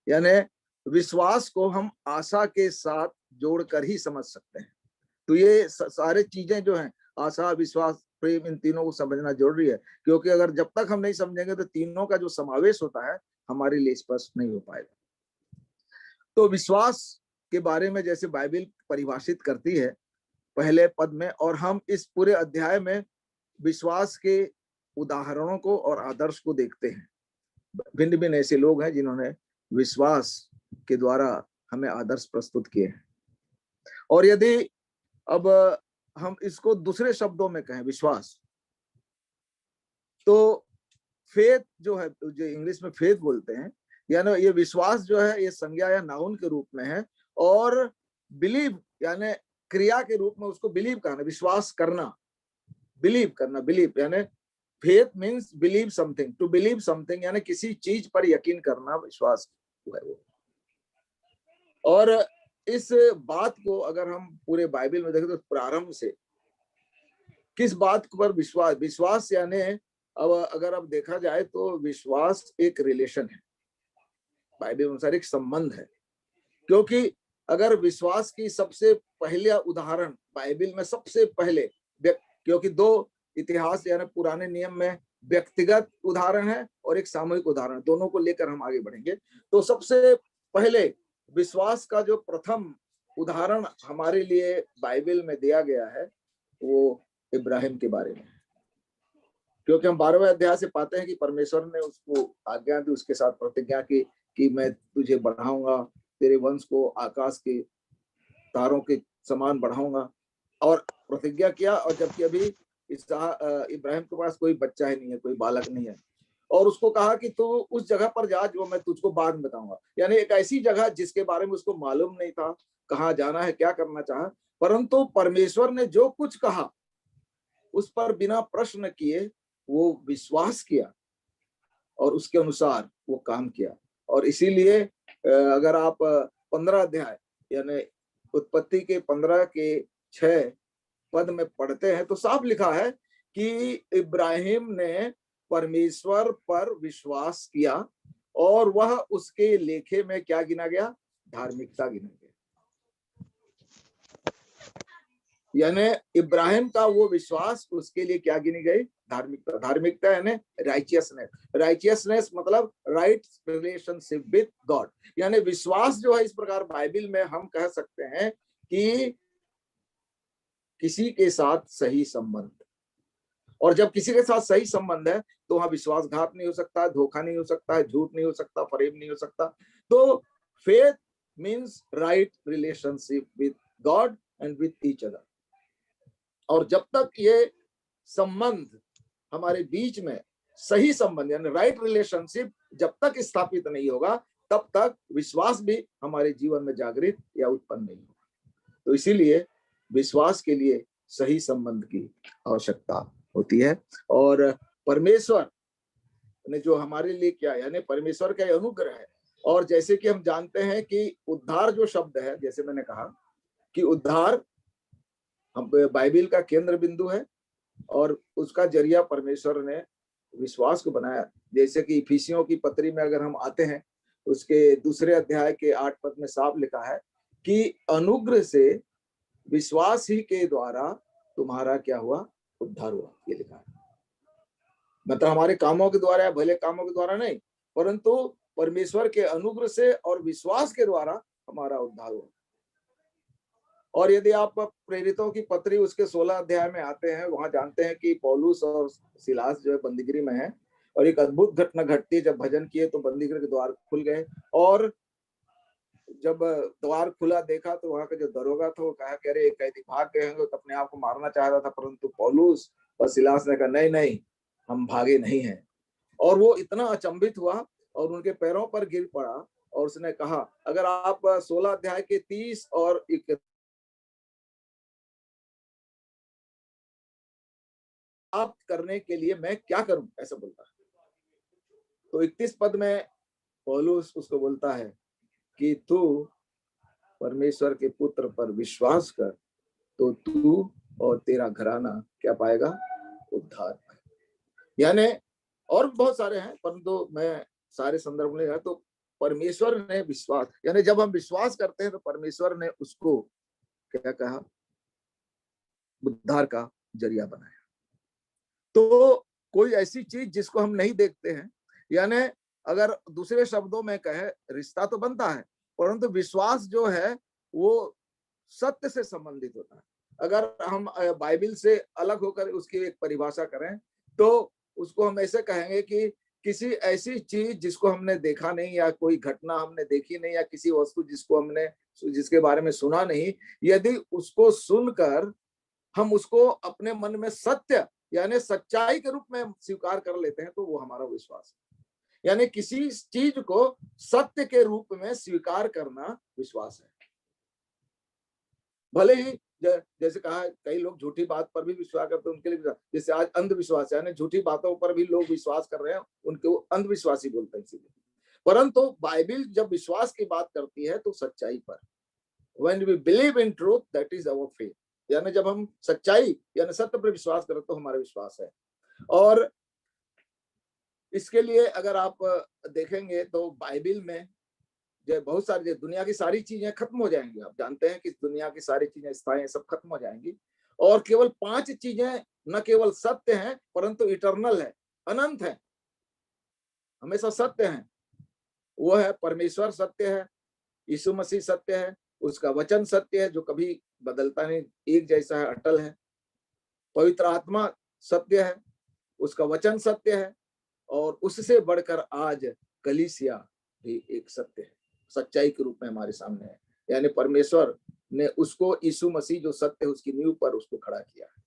Speaker 8: यानी विश्वास को हम आशा के साथ जोड़कर ही समझ सकते हैं। तो ये सारे चीजें जो हैं, आशा, विश्वास, प्रेम, इन तीनों को समझना जरूरी है, क्योंकि अगर जब तक हम नहीं समझेंगे तो तीनों का जो समावेश होता है हमारे लिए स्पष्ट नहीं हो पाएगा। तो विश्वास के बारे में जैसे बाइबल परिभाषित करती है पहले पद में, और हम इस पूरे अध्याय में विश्वास के उदाहरणों को और आदर्श को देखते हैं। भिन्न भिन्न ऐसे लोग हैं जिन्होंने विश्वास के द्वारा हमें आदर्श प्रस्तुत किए हैं। और यदि अब हम इसको दूसरे शब्दों में कहें विश्वास, तो फेथ जो है, जो इंग्लिश में फेथ बोलते हैं, यानी ये विश्वास जो है ये संज्ञा या नाउन के रूप में है, और बिलीव यानी क्रिया के रूप में उसको बिलीव करना, विश्वास करना, बिलीव करना। बिलीव यानी faith means believe something, to believe something, यानी किसी चीज पर यकीन करना विश्वास है वो। और इस बात को अगर हम पूरे बाइबल में देखें तो प्रारंभ से किस बात पर विश्वास यानी अब अगर अब देखा जाए तो विश्वास एक रिलेशन है, बाइबल अनुसार एक संबंध है। क्योंकि अगर विश्वास की सबसे पहले उदाहरण बाइबल में सबसे पहले, क्योंकि दो इतिहास यानी पुराने नियम में व्यक्तिगत उदाहरण है और एक सामूहिक उदाहरण, दोनों को लेकर हम आगे बढ़ेंगे। तो सबसे पहले विश्वास का जो प्रथम उदाहरण हमारे लिए बाइबल में दिया गया है वो इब्राहिम के बारे में, क्योंकि हम 12वें अध्याय से पाते हैं कि परमेश्वर ने उसको आज्ञा दी, उसके साथ प्रतिज्ञा की कि मैं तुझे बढ़ाऊंगा, तेरे वंश को आकाश के तारों के समान बढ़ाऊंगा, और प्रतिज्ञा किया। और जबकि अभी इब्राहिम के पास कोई बच्चा ही नहीं है, कोई बालक नहीं है, और उसको कहा कि तू उस जगह पर जा जो मैं तुझको बाद में बताऊंगा। यानी एक ऐसी जगह जिसके बारे में उसको मालूम नहीं था कहाँ जाना है, क्या करना चाहा, परंतु परमेश्वर ने जो कुछ कहा उस पर बिना प्रश्न किए वो विश्वास किया और उसके अनुसार वो काम किया। और इसीलिए अगर आप 15 अध्याय यानी उत्पत्ति के 15 के 6 पद में पढ़ते हैं तो साफ लिखा है कि इब्राहिम ने परमेश्वर पर विश्वास किया और वह उसके लेखे में क्या गिना गया? धार्मिकता गिना गया। यानी इब्राहिम का वो विश्वास उसके लिए क्या गिनी गई? धार्मिकता। धार्मिकता यानी राइचियसनेस। राइचियसनेस मतलब राइट रिलेशनशिप विद गॉड। यानी विश्वास जो है इस प्रकार बाइबल में हम कह सकते हैं कि किसी के साथ सही संबंध, और जब किसी के साथ सही संबंध है तो वहां विश्वासघात नहीं हो सकता, धोखा नहीं हो सकता, झूठ नहीं हो सकता, फरेब नहीं हो सकता। तो faith means right relationship with God and with each other. और जब तक ये संबंध हमारे बीच में सही संबंध यानी राइट रिलेशनशिप जब तक स्थापित नहीं होगा तब तक विश्वास भी हमारे जीवन में जागृत या उत्पन्न नहीं होगा। तो इसीलिए विश्वास के लिए सही संबंध की आवश्यकता होती है। और परमेश्वर ने जो हमारे लिए क्या यानी परमेश्वर का अनुग्रह है। और जैसे कि हम जानते हैं कि उद्धार जो शब्द है, जैसे मैंने कहा कि उद्धार बाइबल का केंद्र बिंदु है और उसका जरिया परमेश्वर ने विश्वास को बनाया। जैसे कि इफिसियों की पत्री में अगर हम आते हैं उसके 2 अध्याय के 8 पद में साफ लिखा है कि अनुग्रह से विश्वास ही के द्वारा तुम्हारा क्या हुआ? उद्धार हुआ। ये लिखा है, मतलब हमारे कामों के द्वारा या भले कामों के द्वारा नहीं, परंतु परमेश्वर के अनुग्रह से और विश्वास के द्वारा हमारा उद्धार हुआ। और यदि आप प्रेरितों की पत्री उसके 16 अध्याय में आते हैं, वहां जानते हैं कि पौलुस और सिलास जो है बंदीगृह में है, और एक अद्भुत घटना घटती है। जब भजन किए तो बंदीगृह के द्वार खुल गए, और जब द्वार खुला देखा तो वहां का जो दरोगा था वो कहा कि अरे कैदी भाग गए होंगे, तो अपने आप को मारना चाह रहा था, परंतु पौलुस और सिलास ने कहा नहीं नहीं, हम भागे नहीं हैं। और वो इतना अचंभित हुआ और उनके पैरों पर गिर पड़ा, और उसने कहा, अगर आप 16 अध्याय के 30 और प्राप्त करने के लिए मैं क्या करूं, ऐसा बोलता है। तो 31 पद में पौलुस उसको बोलता है कि तू परमेश्वर के पुत्र पर विश्वास कर, तो तू और तेरा घराना क्या पाएगा, उद्धार पाएगा। यानी और बहुत सारे हैं, परंतु मैं सारे संदर्भ में है। तो परमेश्वर ने विश्वास, यानी जब हम विश्वास करते हैं तो परमेश्वर ने उसको क्या कहा, उद्धार का जरिया बनाया। तो कोई ऐसी चीज जिसको हम नहीं देखते हैं, यानी अगर दूसरे शब्दों में कहे, रिश्ता तो बनता है, परंतु विश्वास जो है वो सत्य से संबंधित होता है। अगर हम बाइबल से अलग होकर उसकी एक परिभाषा करें तो उसको हम ऐसे कहेंगे कि किसी ऐसी चीज जिसको हमने देखा नहीं, या कोई घटना हमने देखी नहीं, या किसी वस्तु जिसके बारे में सुना नहीं, यदि उसको सुनकर हम उसको अपने मन में सत्य यानी सच्चाई के रूप में स्वीकार कर लेते हैं, तो वो हमारा विश्वास है। यानी किसी चीज को सत्य के रूप में स्वीकार करना विश्वास है। भले ही जैसे कहा, कई लोग झूठी बात पर भी विश्वास करते हैं, उनके लिए जैसे आज अंधविश्वास, यानी झूठी बातों पर भी लोग विश्वास कर रहे हैं, उनको अंधविश्वासी बोलते हैं इसीलिए। परंतु बाइबल जब विश्वास की बात करती है तो सच्चाई पर, when we believe in truth, that is our faith, यानी जब हम सच्चाई यानी सत्य पर विश्वास करें तो हमारा विश्वास है। और इसके लिए अगर आप देखेंगे तो बाइबल में जो बहुत सारी, दुनिया की सारी चीजें खत्म हो जाएंगी। आप जानते हैं कि दुनिया की सारी चीजें स्थायी सब खत्म हो जाएंगी, और केवल 5 चीजें न केवल सत्य हैं परंतु इटर्नल है, अनंत है, हमेशा सत्य है। वो है परमेश्वर सत्य है, यीशु मसीह सत्य है, उसका वचन सत्य है जो कभी बदलता नहीं, एक जैसा है, अटल है। पवित्र आत्मा सत्य है, उसका वचन सत्य है, और उससे बढ़कर आज कलीसिया भी एक सत्य है, सच्चाई के रूप में हमारे सामने है। यानी परमेश्वर ने उसको, यीशु मसीह जो सत्य है, उसकी नींव पर उसको खड़ा किया है,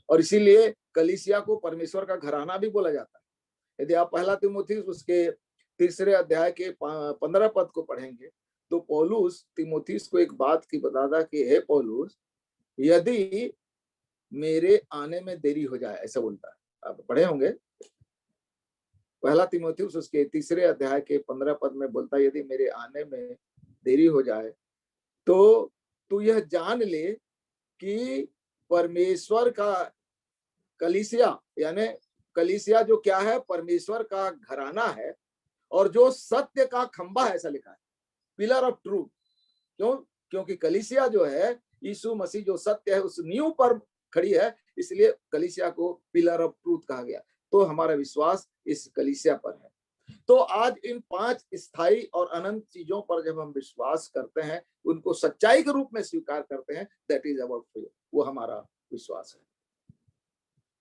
Speaker 8: और इसीलिए कलीसिया को परमेश्वर का घराना भी बोला जाता है। यदि आप पहला तीमुथियुस उसके 3 अध्याय के 15 पद को पढ़ेंगे तो पौलुस तीमुथियुस को एक बात की बताता कि हे पौलुस, यदि मेरे आने में देरी हो जाए, ऐसा बोलता है। आप पढ़े होंगे, पहला तीमुथियुस उसके 3 अध्याय के 15 पद में बोलता है, यदि मेरे आने में देरी हो जाए तो तू यह जान ले कि परमेश्वर का कलीसिया, यानी कलीसिया जो क्या है, परमेश्वर का घराना है, और जो सत्य का खंबा है, ऐसा लिखा है, पिलर ऑफ ट्रूथ। क्यों? क्योंकि कलीसिया जो है, यीशु मसीह जो सत्य है उस नींव पर खड़ी है, इसलिए कलीसिया को पिलर ऑफ ट्रूथ कहा गया। तो हमारा विश्वास इस कलीसिया पर है। तो आज इन 5 स्थायी और अनंत चीजों पर जब हम विश्वास करते हैं, उनको सच्चाई के रूप में स्वीकार करते हैं, दैट इज अवर फेथ, वो हमारा विश्वास है।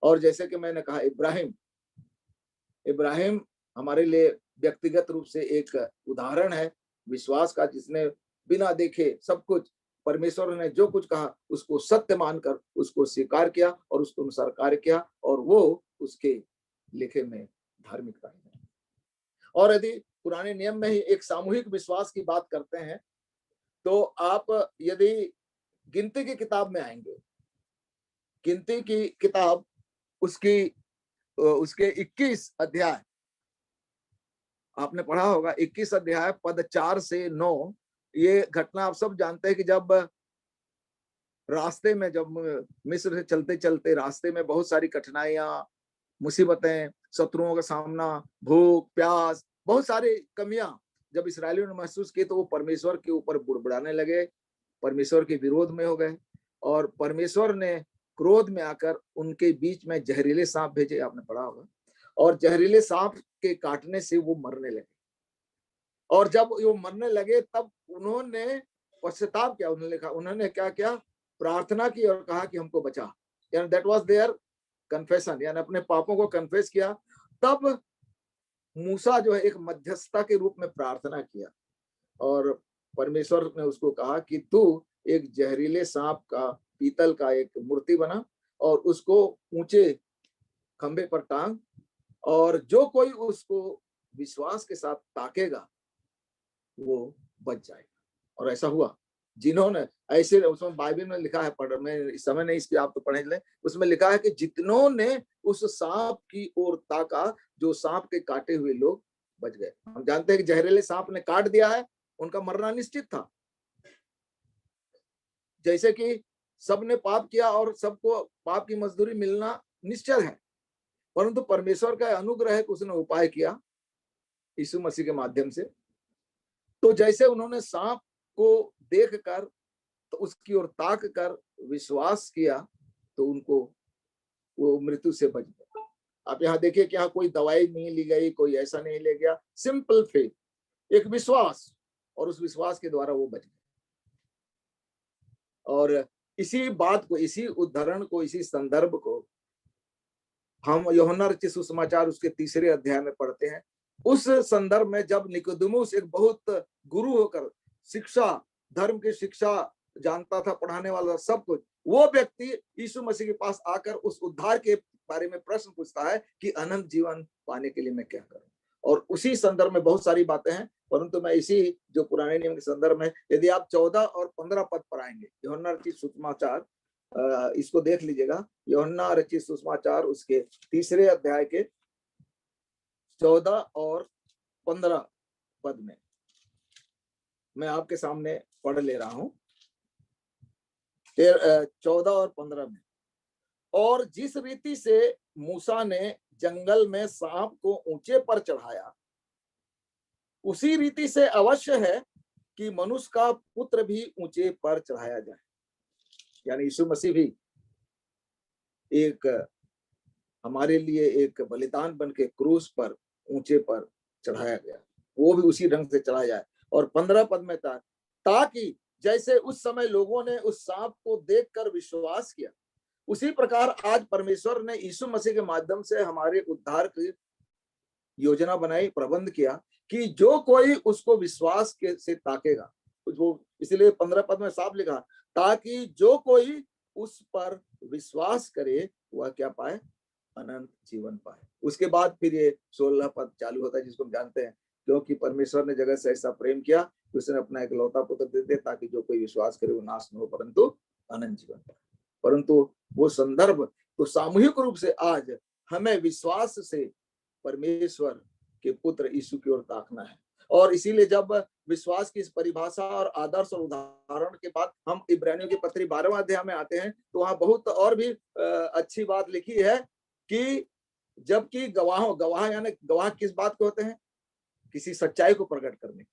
Speaker 8: और जैसे कि मैंने कहा, इब्राहिम हमारे लिए व्यक्तिगत रूप से एक उदाहरण है विश्वास का, जिसने बिना देखे सब कुछ, परमेश्वर ने जो कुछ कहा उसको सत्य मानकर उसको स्वीकार किया और उसके अनुसार कार्य किया, और वो उसके लिखे में धार्मिकता है। और यदि पुराने नियम में ही एक सामूहिक विश्वास की बात करते हैं तो आप यदि गिनती की किताब में आएंगे, गिनती की किताब उसके 21 अध्याय आपने पढ़ा होगा, 21 अध्याय पद 4 से 9। ये घटना आप सब जानते हैं कि जब रास्ते में, जब मिस्र से चलते चलते रास्ते में बहुत सारी कठिनाइयां, मुसीबतें, शत्रुओं का सामना, भूख प्यास, बहुत सारी कमियां जब इस्राएलियों ने महसूस की, तो वो परमेश्वर के ऊपर बुड़बुड़ाने लगे, परमेश्वर के विरोध में हो गए, और परमेश्वर ने क्रोध में आकर उनके बीच में जहरीले सांप भेजे, आपने पढ़ा होगा, और जहरीले सांप के काटने से वो मरने लगे। और जब वो मरने लगे तब उन्होंने पश्चाताप किया, उन्होंने लिखा, उन्होंने क्या किया, प्रार्थना की और कहा कि हमको बचा, यानी दैट वाज देयर कन्फेशन, यानी अपने पापों को कन्फेस किया। तब मूसा जो है एक मध्यस्थता के रूप में प्रार्थना किया और परमेश्वर ने उसको कहा कि तू एक जहरीले सांप का, पीतल का एक मूर्ति बना और उसको ऊंचे खंबे पर टांग, और जो कोई उसको विश्वास के साथ ताकेगा वो बच जाएगा। और ऐसा हुआ। जिन्होंने ऐसे, उसमें बाइबल में लिखा है, पढ़, मैं इस समय नहीं, इसकी आप तो पढ़ लें, उसमें लिखा है कि जितनों ने उस सांप की ओर ताका, जो सांप के काटे हुए लोग बच गए। हम जानते हैं कि जहरीले सांप ने काट दिया है, उनका मरना निश्चित था। जैसे कि सबने पाप किया और सबको पाप की मजदूरी मिलना निश्चय है, परंतु परमेश्वर का अनुग्रह है कि उसने उपाय किया यीशु मसीह के माध्यम से। तो जैसे उन्होंने सांप को देखकर, तो उसकी ओर ताक कर विश्वास किया, तो उनको वो मृत्यु से बच गए। आप यहाँ देखिए कि यहाँ कोई दवाई नहीं ली गई, कोई ऐसा नहीं ले गया, सिंपल फेथ, एक विश्वास, और उस विश्वास के द्वारा वो बच गए। और इसी बात को, इसी उदाहरण को, इसी संदर्भ को हम यूहन्ना रचित सुसमाचार उसके 3 अध्याय में पढ़ते हैं। उस संदर्भ में जब निकोदेमुस एक बहुत गुरु होकर शिक्षा, धर्म की शिक्षा जानता था, पढ़ाने वाला सब कुछ, वो व्यक्ति यीशु मसीह के पास आकर उस उद्धार के बारे में प्रश्न पूछता है कि अनंत जीवन पाने के लिए मैं क्या करूं। और उसी संदर्भ में बहुत सारी बातें हैं, परंतु मैं इसी जो पुराने नियम के संदर्भ में, यदि आप 14 और 15 पद पर आएंगे, यूहन्ना रचित सुसमाचार, इसको देख लीजिएगा, यूहन्ना रचित सुसमाचार उसके 3 अध्याय के 14 और 15 पद में मैं आपके सामने पढ़ ले रहा हूं। 14 और 15 में, और जिस रीति से मूसा ने जंगल में सांप को ऊंचे पर चढ़ाया, उसी रीति से अवश्य है कि मनुष्य का पुत्र भी ऊंचे पर चढ़ाया जाए। यानी यीशु मसीह भी एक हमारे लिए एक बलिदान बन के क्रूस पर ऊंचे पर चढ़ाया गया, वो भी उसी ढंग से चढ़ाया जाए। और 15 पद में था, ताकि जैसे उस समय लोगों ने उस सांप को देखकर विश्वास किया, उसी प्रकार आज परमेश्वर ने यीशु मसीह के माध्यम से हमारे उद्धार की योजना बनाई, प्रबंध किया कि जो कोई उसको विश्वास के से ताकेगा, वो इसलिए 15 पद में साफ लिखा, ताकि जो कोई उस पर विश्वास करे वह क्या पाए, अनंत जीवन पाए। उसके बाद फिर ये 16 पद चालू होता है, जिसको हम जानते हैं, क्योंकि परमेश्वर ने जगत से ऐसा प्रेम किया कि उसने अपना इकलौता पुत्र दे दिया, ताकि जो कोई विश्वास करे वो नाश न हो परंतु अनंत जीवन पाए। परंतु वो संदर्भ तो सामूहिक रूप से आज हमें विश्वास से परमेश्वर के पुत्र यीशु की ओर ताकना है। और इसीलिए जब विश्वास की इस परिभाषा और आदर्श और उदाहरण के बाद हम इब्रानियों की पत्री 12वां अध्याय में आते हैं, तो वहां बहुत और भी अच्छी बात लिखी है कि जबकि गवाह यानी गवाह किस बात के होते हैं, किसी सच्चाई को प्रकट करने।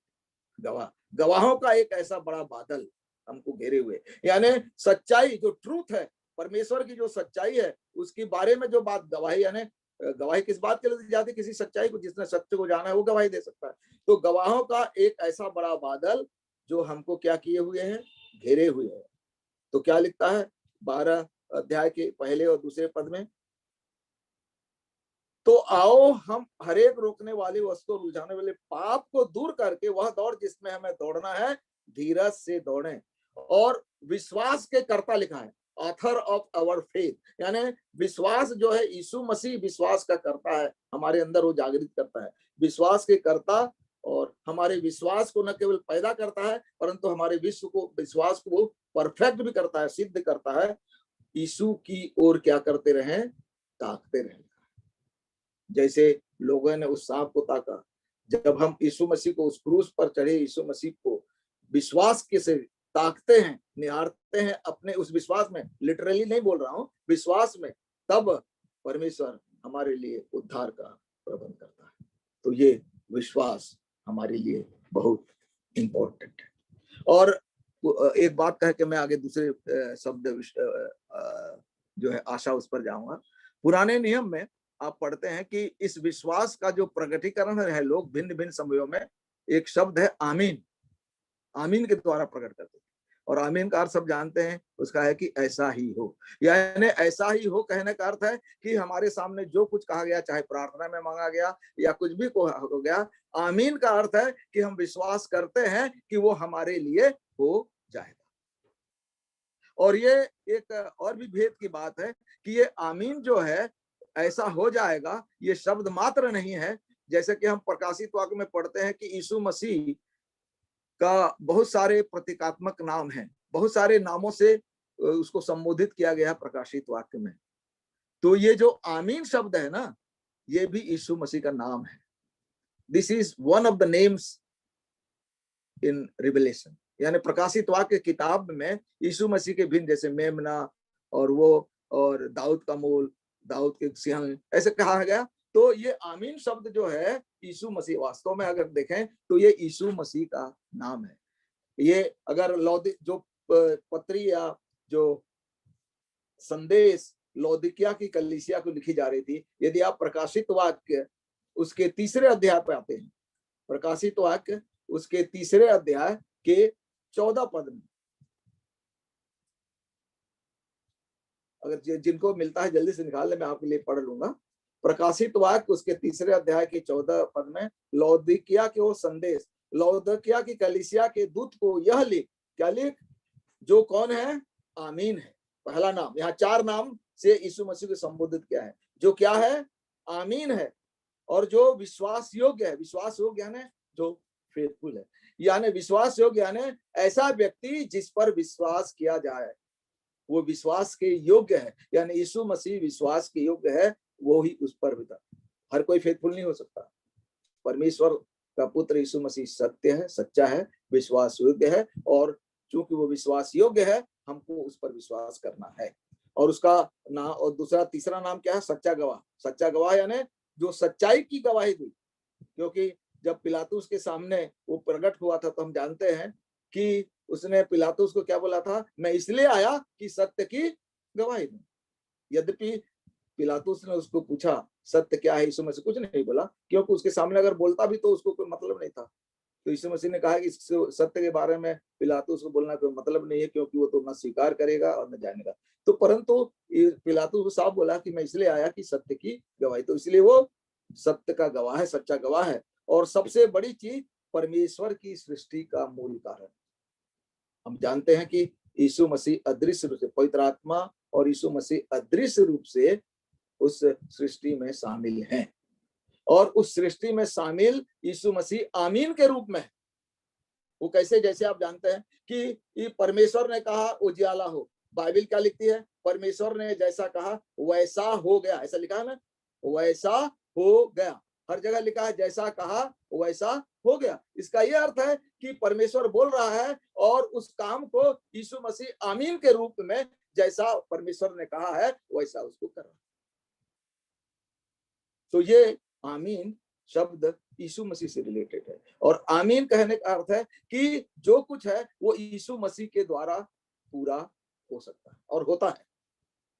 Speaker 8: गवाहों का एक ऐसा बड़ा बादल हमको घेरे हुए, यानी सच्चाई जो ट्रूथ है, परमेश्वर की जो सच्चाई है, उसके बारे में जो बात गवाही, यानी गवाही किस बात के लिए दी जाती है, किसी सच्चाई को, जिसने सत्य को जाना है वो गवाही दे सकता है। तो गवाहों का एक ऐसा बड़ा बादल जो हमको क्या किए हुए हैं, घेरे हुए हैं। तो क्या लिखता है 12 अध्याय के 1 और 2 पद में, तो आओ हम हरेक रोकने वाली वस्तु, रुझाने वाले पाप को दूर करके वह दौड़ जिसमें हमें दौड़ना है, धीरज से दौड़ें। और विश्वास के कर्ता लिखा है, ऑथर ऑफ आवर फेथ, यानी विश्वास जो है, यीशु मसीह विश्वास का करता है, हमारे अंदर वो जागृत करता है, विश्वास के कर्ता। और हमारे विश्वास को न केवल पैदा करता है, परंतु हमारे विश्वास को वो परफेक्ट भी करता है, सिद्ध करता है। यीशु की ओर क्या करते रहें, ताकते रहें। जैसे लोगों ने उस सांप को ताका, जब हम यीशु मसीह को उस क्रूस पर चढ़े, यीशु मसीह को विश्वास के से ताकते हैं, निहारते हैं अपने उस विश्वास में, लिटरली नहीं बोल रहा हूं, विश्वास में, तब परमेश्वर हमारे लिए उद्धार का प्रबंध करता है। तो ये विश्वास हमारे लिए बहुत इंपॉर्टेंट है। और एक बात कह के मैं आगे दूसरे शब्द जो है आशा, उस पर जाऊंगा। पुराने नियम में आप पढ़ते हैं कि इस विश्वास का जो प्रकटीकरण है, लोग भिन्न भिन्न समयों में, एक शब्द है आमीन। आमीन के द्वारा प्रकट करते थे। और आमीन का अर्थ सब जानते हैं, उसका है कि ऐसा ही हो, यानी ऐसा ही हो कहने का अर्थ है कि हमारे सामने जो कुछ कहा गया, चाहे प्रार्थना में मांगा गया या कुछ भी हो गया, आमीन का अर्थ है कि हम विश्वास करते हैं कि वो हमारे लिए हो जाएगा। और ये एक और भी भेद की बात है कि ये आमीन जो है ऐसा हो जाएगा, ये शब्द मात्र नहीं है। जैसे कि हम प्रकाशित वाक्य में पढ़ते हैं कि यीशु मसीह का बहुत सारे प्रतीकात्मक नाम हैं, बहुत सारे नामों से उसको संबोधित किया गया प्रकाशित वाक्य में। तो ये जो आमीन शब्द है ना, ये भी यीशु मसीह का नाम है। This is one of the names in revelation, यानी प्रकाशित वाक्य किताब में यीशु मसीह के भिन्न, जैसे मेमना और वो और दाऊद का मूल, दाऊद के सिंह, ऐसे कहा गया। तो ये आमीन शब्द जो है यीशु मसीह, वास्तव में अगर देखें तो ये यीशु मसीह का नाम है। ये अगर जो पत्री या जो संदेश लौदीकिया की कलीसिया को लिखी जा रही थी, यदि आप प्रकाशित वाक्य उसके 3 अध्याय पे आते हैं, प्रकाशित वाक्य उसके 3 अध्याय के 14 पद में, अगर जिनको मिलता है जल्दी से निकाल ले, मैं आपके लिए पढ़ लूंगा। प्रकाशित वाक्य उसके 3 अध्याय के 14 पद में, लौदीकिया के वो संदेश, लौदीकिया की कलीसिया के दूत को यह लिख, क्या लिख, जो कौन है, आमीन है, पहला नाम। यहाँ 4 नाम से यीशु मसीह को संबोधित किया है, जो क्या है, आमीन है, और जो विश्वास योग्य है। विश्वास योग्य यानी जो फेथफुल है, यानी विश्वास योग्य यानी ऐसा व्यक्ति जिस पर विश्वास किया जाए, वो विश्वास के योग्य है, यानी यीशु मसीह विश्वास के योग्य है, वो ही उस पर होता। हर कोई फेथफुल नहीं हो सकता। परमेश्वर का पुत्र यीशु मसीह सत्य है, सच्चा है, विश्वास योग्य है, और चूंकि वो विश्वास योग्य है, हमको उस पर विश्वास करना है। और उसका नाम, और तीसरा नाम क्या है, सच्चा गवाह। सच्चा गवाह यानी जो सच्चाई की गवाही दी, क्योंकि जब पिलातुस के सामने वो प्रकट हुआ था, तो हम जानते हैं कि उसने पिलातुस को क्या बोला था, मैं इसलिए आया कि सत्य की गवाही दूं। यद्यपि पिलातुस ने उसको पूछा सत्य क्या है, यीशु मसीह कुछ नहीं बोला, क्योंकि उसके सामने अगर बोलता भी तो उसको कोई मतलब नहीं था। तो यीशु मसीह ने कहा कि सत्य के बारे में पिलातुस को बोलना कोई मतलब नहीं है, क्योंकि वो तो न स्वीकार करेगा और न जानेगा। तो परंतु पिलातुस को साफ बोला कि मैं इसलिए आया कि सत्य की गवाही, तो इसलिए वो सत्य का गवाह है, सच्चा गवाह है। और सबसे बड़ी चीज, परमेश्वर की सृष्टि का मूल कारण। हम जानते हैं कि यीशु मसीह अदृश्य रूप से, पवित्र आत्मा और यीशु मसीह अदृश्य रूप से उस सृष्टि में शामिल हैं, और उस सृष्टि में शामिल यीशु मसीह आमीन के रूप में है। वो कैसे, जैसे आप जानते हैं कि परमेश्वर ने कहा उजियाला हो, बाइबल क्या लिखती है, परमेश्वर ने जैसा कहा वैसा हो गया, ऐसा लिखा है ना, वैसा हो गया। हर जगह लिखा है जैसा कहा वैसा हो गया। इसका यह अर्थ है कि परमेश्वर बोल रहा है और उस काम को यीशु मसीह आमीन के रूप में, जैसा परमेश्वर ने कहा है वैसा उसको कर रहा है। तो ये आमीन शब्द यीशु मसीह से रिलेटेड है, और आमीन कहने का अर्थ है कि जो कुछ है वो यीशु मसीह के द्वारा पूरा हो सकता है और होता है।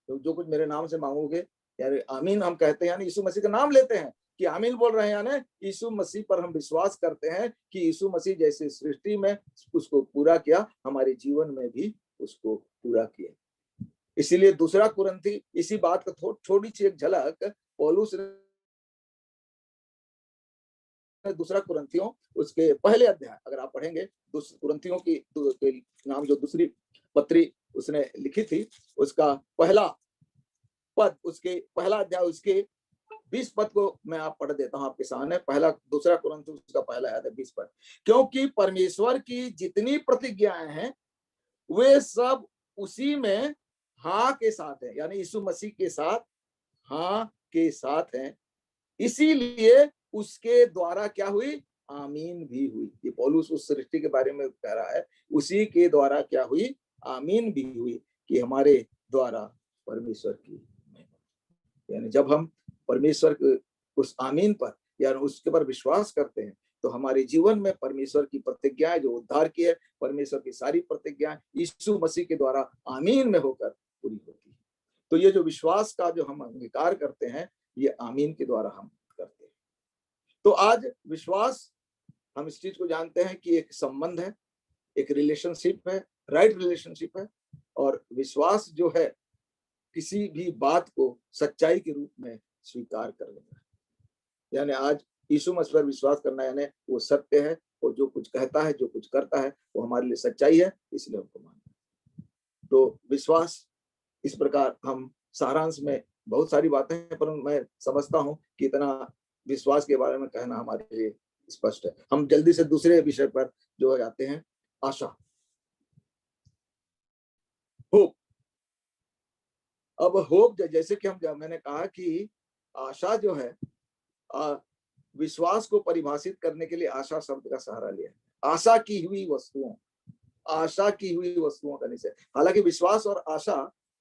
Speaker 8: तो जो कुछ मेरे नाम से मांगोगे, यानी आमीन हम कहते हैं, यानी यीशु मसीह का नाम लेते हैं कि आमीन बोल रहे हैं, यानी यीशु मसीह पर हम विश्वास करते हैं कि यीशु मसीह जैसे सृष्टि में उसको पूरा किया, हमारे जीवन में भी उसको पूरा किया। इसीलिए 2 कुरिन्थी इसी बात का थोड़ी सी एक झलक पौलुस ने 2 कुरिन्थियों उसके पहले अध्याय, अगर आप पढ़ेंगे, कुरिन्थियों की नाम जो दूसरी पत्री उसने लिखी थी, उसका पहला पद, उसके पहला अध्याय उसके 20 पद को मैं आप पढ़ देता हूं आपके सामने। 2 कुरिन्थियों उसका पहला अध्याय 20 पद, क्योंकि परमेश्वर की जितनी प्रतिज्ञाएं हैं वे सब उसी में हाँ के साथ है, यानी यीशु मसीह के साथ हाँ के साथ हैं, इसीलिए उसके द्वारा क्या हुई, आमीन भी हुई। ये पौलुस उस सृष्टि के बारे में कह रहा है, उसी के द्वारा क्या हुई, आमीन भी हुई, कि हमारे द्वारा परमेश्वर की, यानी जब हम परमेश्वर के उस आमीन पर यानी उसके पर विश्वास करते हैं, तो हमारे जीवन में परमेश्वर की प्रतिज्ञाएं जो उद्धार की है, परमेश्वर की सारी प्रतिज्ञाएं यीशु मसीह के द्वारा आमीन में होकर पूरी होती है। तो ये जो विश्वास का जो हम अंगीकार करते हैं, ये आमीन के द्वारा हम करते हैं। तो आज विश्वास, हम इस चीज को जानते हैं कि एक संबंध है, एक रिलेशनशिप है, राइट रिलेशनशिप है। और विश्वास जो है किसी भी बात को सच्चाई के रूप में स्वीकार कर लेना, यानी आज यीशु मसीह पर विश्वास करना, यानी वो सत्य है, वो जो कुछ कहता है, जो कुछ करता है, वो हमारे लिए सच्चाई है, इसलिए हमको मानना है। तो विश्वास इस प्रकार, हम सारांश में बहुत सारी बातें हैं, पर मैं समझता हूं कि इतना विश्वास के बारे में कहना हमारे लिए स्पष्ट है। हम जल्दी से दूसरे विषय पर जो जाते हैं, आशा, होप। अब होप, जैसे कि मैंने कहा कि आशा जो है, विश्वास को परिभाषित करने के लिए आशा शब्द का सहारा लिया है। आशा की हुई वस्तुओं, आशा की हुई वस्तुओं का निश्चय। हालांकि विश्वास और आशा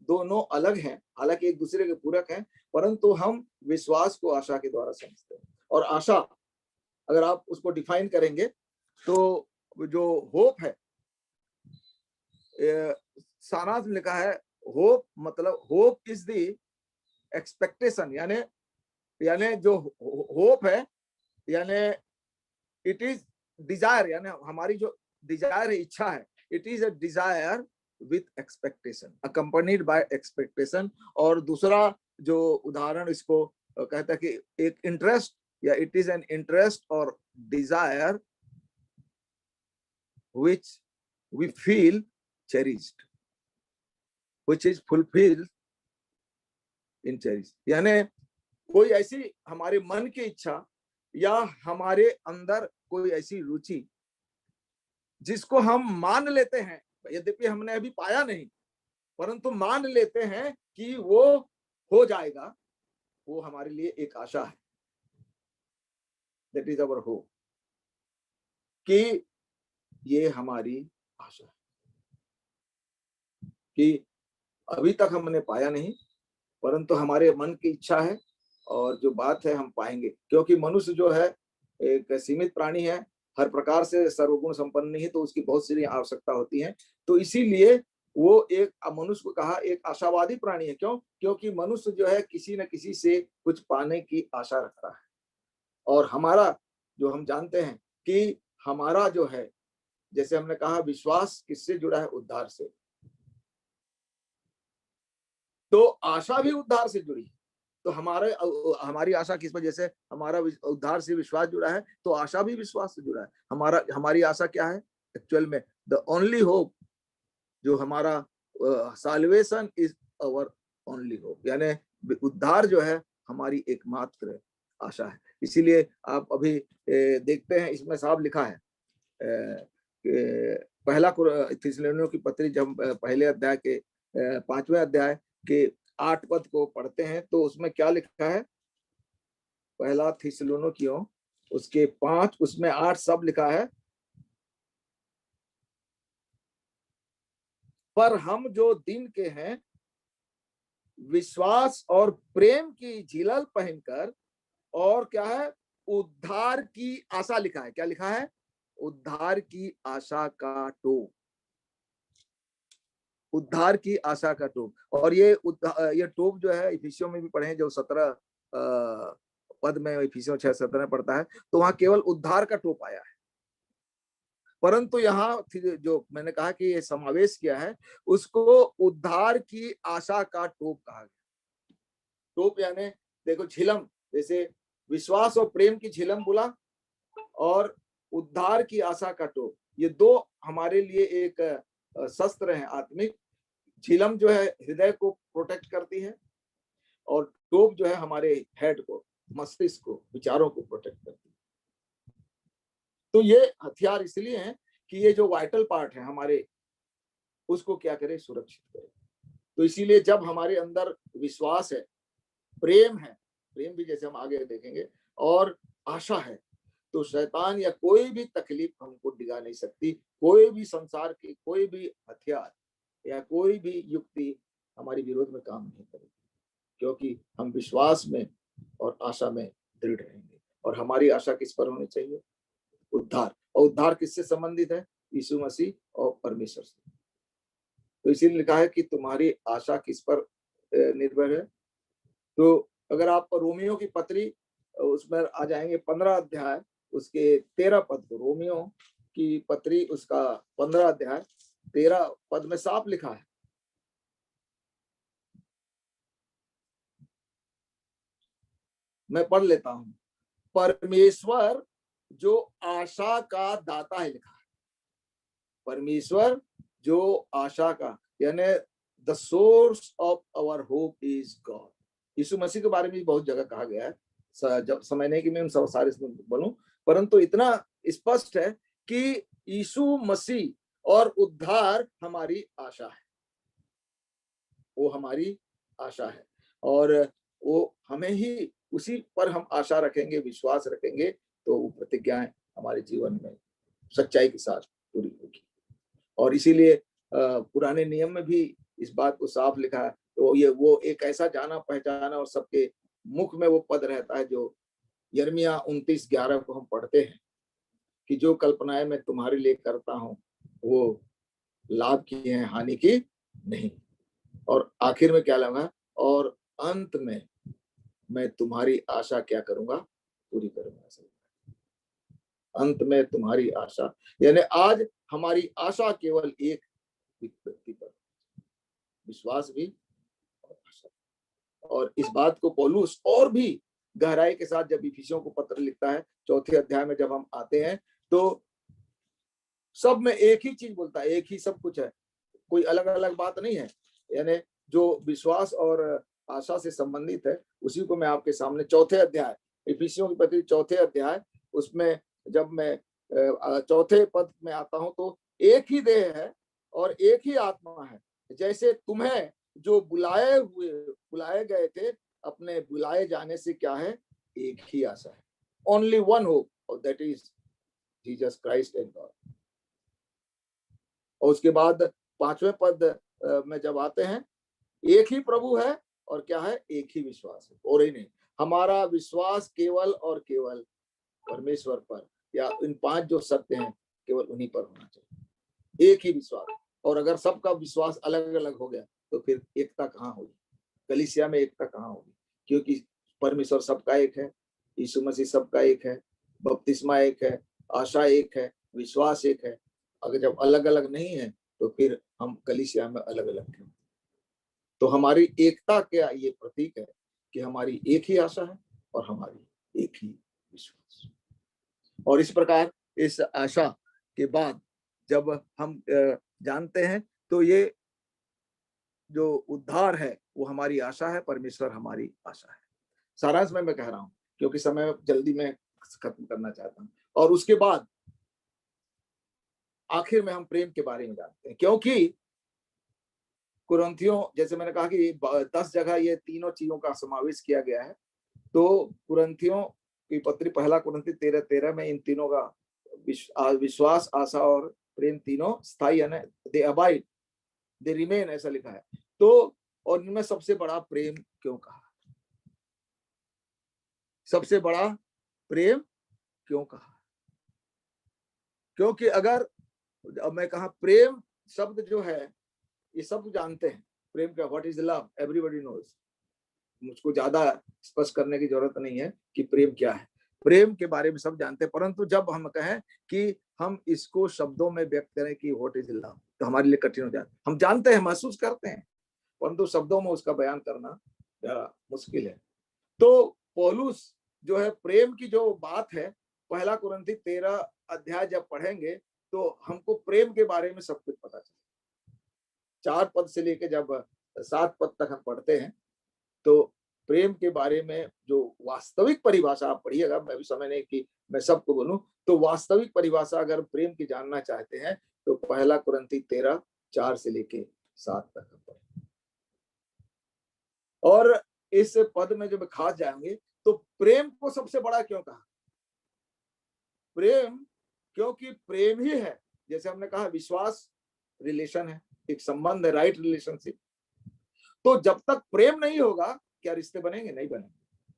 Speaker 8: दोनों अलग हैं, हालांकि एक दूसरे के पूरक हैं, परंतु हम विश्वास को आशा के द्वारा समझते हैं। और आशा, अगर आप उसको डिफाइन करेंगे तो जो होप है, सारांश में लिखा है, होप मतलब होप इज द एक्सपेक्टेशन, यानी जो होप है, यानी इट इज डिजायर, यानी हमारी जो डिजायर है, इच्छा है, it is a desire with expectation, accompanied by expectation. और दूसरा जो उदाहरण इसको कहता है कि एक इंटरेस्ट, या इट इज एन इंटरेस्ट और Dzire which we feel cherished, which is fulfilled in cherish, यानी कोई ऐसी हमारे मन की इच्छा या हमारे अंदर कोई ऐसी रुचि जिसको हम मान लेते हैं, यद्यपि हमने अभी पाया नहीं, परंतु मान लेते हैं कि वो हो जाएगा, वो हमारे लिए एक आशा है। That is our hope, कि ये हमारी आशा है कि अभी तक हमने पाया नहीं, परंतु हमारे मन की इच्छा है, और जो बात है हम पाएंगे, क्योंकि मनुष्य जो है एक सीमित प्राणी है, हर प्रकार से सर्वगुण संपन्न नहीं, तो उसकी बहुत सारी आवश्यकता होती है। तो इसीलिए वो एक मनुष्य को कहा एक आशावादी प्राणी है। क्यों? क्योंकि मनुष्य जो है किसी न किसी से कुछ पाने की आशा रखता है। और हमारा जो हम जानते हैं कि हमारा जो है, जैसे हमने कहा, विश्वास किससे जुड़ा है? उद्धार से। तो आशा भी उद्धार से जुड़ी है। तो हमारी आशा किस पर? जैसे हमारा उद्धार से विश्वास जुड़ा है, तो आशा भी विश्वास से जुड़ा है। हमारी आशा क्या है एक्चुअल में? द ओनली होप, जो हमारा salvation is our only hope, यानी उद्धार जो है हमारी एकमात्र आशा है। इसीलिए आप अभी देखते हैं, इसमें साफ लिखा है, पहला थिस्सलुनीकियों की पत्री, जब पहले अध्याय के 5वें अध्याय के 8 पद को पढ़ते हैं, तो उसमें क्या लिखा है? पहला थिस्सलुनीकियों उसके 5 उसमें 8 सब लिखा है, पर हम जो दिन के हैं विश्वास और प्रेम की झिलल पहनकर, और क्या है? उद्धार की आशा लिखा है। क्या लिखा है? उद्धार की आशा का टोप, उद्धार की आशा का टोप। और ये टोप जो है इफिसियों में भी पढ़े, जो 17 पद में, इफिसियों 6:17 में पढ़ता है, तो वहां केवल उद्धार का टोप आया है। परंतु यहाँ जो मैंने कहा कि ये समावेश किया है, उसको उद्धार की आशा का टोप कहा गया। टोप यानी देखो, झिलम, जैसे विश्वास और प्रेम की झिलम बोला, और उद्धार की आशा का टोप, ये दो हमारे लिए एक शस्त्र है आत्मिक। झिलम जो है हृदय को प्रोटेक्ट करती है, और टोप जो है हमारे हेड को, मस्तिष्क को, विचारों को प्रोटेक्ट करती है। तो ये हथियार इसलिए हैं कि ये जो वाइटल पार्ट है हमारे, उसको क्या करे? सुरक्षित करे। तो इसीलिए जब हमारे अंदर विश्वास है, प्रेम है, प्रेम भी जैसे हम आगे देखेंगे, और आशा है, तो शैतान या कोई भी तकलीफ हमको डिगा नहीं सकती। कोई भी संसार की कोई भी हथियार या कोई भी युक्ति हमारे विरोध में काम नहीं करेगी, क्योंकि हम विश्वास में और आशा में दृढ़ रहेंगे। और हमारी आशा किस पर होनी चाहिए? उद्धार। और उद्धार किससे संबंधित है? यीशु मसीह और परमेश्वर से। तो इसीलिए लिखा है कि तुम्हारी आशा किस पर निर्भर है। तो अगर आप रोमियो की पत्री उसमें आ जाएंगे, 15 अध्याय उसके 13 पद को, रोमियो की पत्री उसका 15 अध्याय 13 पद में साफ लिखा है, मैं पढ़ लेता हूं। परमेश्वर जो आशा का दाता है, लिखा है परमेश्वर जो आशा का, यानी the source of our hope is God. यीशु मसीह के बारे में बहुत जगह कहा गया है, जब समय नहीं कि मैं उन सब सारे बोलूं, परंतु इतना स्पष्ट है कि यीशु मसीह और उद्धार हमारी आशा है, वो हमारी आशा है, और वो हमें ही उसी पर हम आशा रखेंगे, विश्वास रखेंगे, तो वो प्रतिज्ञाएं हमारे जीवन में सच्चाई के साथ पूरी होगी। और इसीलिए पुराने नियम में भी इस बात को साफ लिखा है। तो ये वो एक ऐसा जाना पहचाना और सबके मुख में वो पद रहता है जो यिर्मयाह 29:11 को हम पढ़ते हैं कि जो कल्पनाएं मैं तुम्हारे लिए करता हूं वो लाभ की है, हानि की नहीं। और आखिर में क्या लगा, और अंत में मैं तुम्हारी आशा क्या करूंगा, पूरी करूंगा। अंत में तुम्हारी आशा, यानी आज हमारी आशा केवल एक व्यक्ति पर, विश्वास भी और आशा। और इस बात को पौलुस और भी गहराई के साथ जब इफिसियों को पत्र लिखता है 4 अध्याय में जब हम आते हैं तो सब में एक ही चीज बोलता है, एक ही सब कुछ है, कोई अलग अलग बात नहीं है। यानी जो विश्वास और आशा से संबंधित है उसी को मैं आपके सामने 4 अध्याय, इफिसियों की पत्री 4 अध्याय, उसमें जब मैं 4 पद में आता हूं तो एक ही देह है और एक ही आत्मा है, जैसे तुम्हें जो बुलाए गए थे अपने बुलाए जाने से क्या है, एक ही आशा है। ओनली वन होप, और that is Jesus Christ and God. और उसके बाद 5वें पद में जब आते हैं, एक ही प्रभु है और क्या है, एक ही विश्वास है, और ही नहीं। हमारा विश्वास केवल और केवल परमेश्वर पर, या इन 5 जो सत्य हैं केवल उन्हीं पर होना चाहिए, एक ही विश्वास। और अगर सबका विश्वास अलग अलग हो गया तो फिर एकता कहाँ होगी, कलीसिया में एकता कहाँ होगी? क्योंकि परमेश्वर सबका एक है, यीशु मसीह सबका एक है, बपतिस्मा एक है, आशा एक है, विश्वास एक है। अगर जब अलग अलग नहीं है तो फिर हम कलीसिया में अलग अलग क्यों? तो हमारी एकता क्या ये प्रतीक है कि हमारी एक ही आशा है और हमारी एक ही विश्वास। और इस प्रकार इस आशा के बाद जब हम जानते हैं तो ये जो उद्धार है वो हमारी आशा है, परमेश्वर हमारी आशा है। सारांश में मैं कह रहा हूं क्योंकि समय जल्दी में खत्म करना चाहता हूं। और उसके बाद आखिर में हम प्रेम के बारे में जानते हैं, क्योंकि कुरिन्थियों, जैसे मैंने कहा कि 10 जगह ये तीनों चीजों का समावेश किया गया है। तो कुरिन्थियों की पत्री 1 कुरिन्थी 13:13 में इन तीनों का विश्वास, आशा और प्रेम तीनों स्थायी है, दे अबाइड, दे रिमेन, ऐसा लिखा है। तो और इनमें सबसे बड़ा प्रेम क्यों कहा, सबसे बड़ा प्रेम क्यों कहा? क्योंकि अगर अब मैं कहा प्रेम शब्द जो है ये सब जानते हैं, प्रेम क्या, what is love, everybody knows. मुझको ज्यादा स्पष्ट करने की जरूरत नहीं है कि प्रेम क्या है, प्रेम के बारे में सब जानते हैं। परंतु जब हम कहें कि हम इसको शब्दों में व्यक्त करें कि व्हाट इज लव, तो हमारे लिए कठिन हो जाता है। हम जानते हैं, महसूस करते हैं, परंतु शब्दों में उसका बयान करना जरा मुश्किल है। तो पौलुस जो है प्रेम की जो बात है 1 कुरिन्थी 13 अध्याय जब पढ़ेंगे तो हमको प्रेम के बारे में सब कुछ पता चले। 4 पद से लेके जब 7 पद तक हम पढ़ते हैं तो प्रेम के बारे में जो वास्तविक परिभाषा आप पढ़िएगा, मैं भी समय नहीं कि मैं सबको बोलूं, तो वास्तविक परिभाषा अगर प्रेम की जानना चाहते हैं तो 1 कुरिन्थी 13:4 से लेके 7 तक हम पढ़ें। और इस पद में जब खास जाएंगे तो प्रेम को सबसे बड़ा क्यों कहा? प्रेम क्योंकि प्रेम ही है, जैसे हमने कहा विश्वास रिलेशन है, एक संबंध है, राइट रिलेशनशिप। तो जब तक प्रेम नहीं होगा क्या रिश्ते बनेंगे? नहीं बनेंगे।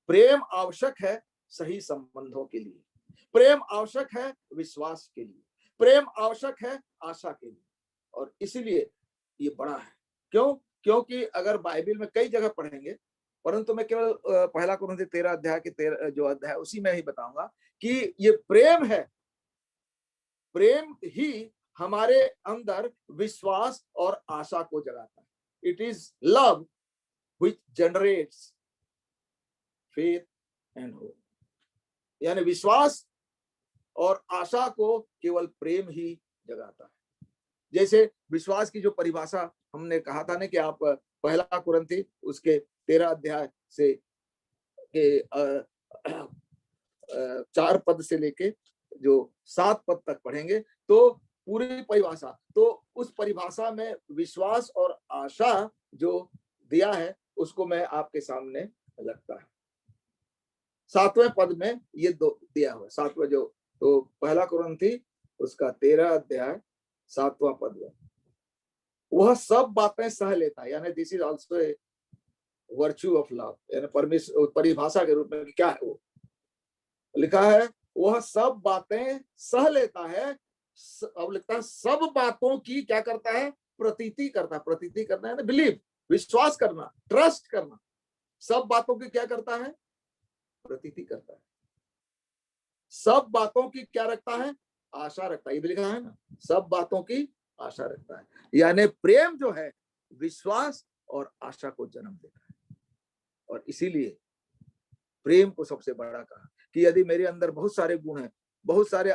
Speaker 8: प्रेम आवश्यक है सही संबंधों के लिए, प्रेम आवश्यक है विश्वास के लिए, प्रेम आवश्यक है आशा के लिए। और इसीलिए ये बड़ा है। क्यों? क्योंकि अगर बाइबल में कई जगह पढ़ेंगे, परंतु मैं केवल 1 कुरिन्थी 13 अध्याय के 13 जो अध्याय उसी में ही बताऊंगा कि ये प्रेम है प्रेम ही हमारे अंदर विश्वास और आशा को जगाता है। It is love which generates faith and hope. यानी विश्वास और आशा को केवल प्रेम ही जगाता है। जैसे विश्वास की जो परिभाषा हमने कहा था ना कि आप पहला कुरिन्थी उसके 13 अध्याय से के 4 पद से लेके जो 7 पद तक पढ़ेंगे तो पूरी परिभाषा, तो उस परिभाषा में विश्वास और आशा जो दिया है उसको मैं आपके सामने लगता है। 7वें पद में ये दो दिया हुआ है। 7वां जो तो पहला कुरिन्थी उसका 13 अध्याय 7वां पद में, वह सब बातें सह लेता है। यानी this is also a virtue of love. यानी परमेश्वर परिभाषा के रूप में क्या है, वो लिखा है वह सब बातें सह लेता है। अब लिखता है सब बातों की क्या करता है, प्रतीति करता है। प्रतीति करना है ना बिलीव, विश्वास करना, ट्रस्ट करना। सब बातों की क्या करता है, प्रतीति करता है। सब बातों की क्या रखता है, आशा रखता है। ये भी लिखा है ना, सब बातों की आशा रखता है। यानी प्रेम जो है विश्वास और आशा को जन्म देता है। और इसीलिए प्रेम को सबसे बड़ा कहा कि यदि मेरे अंदर बहुत सारे गुण हैं, बहुत सारे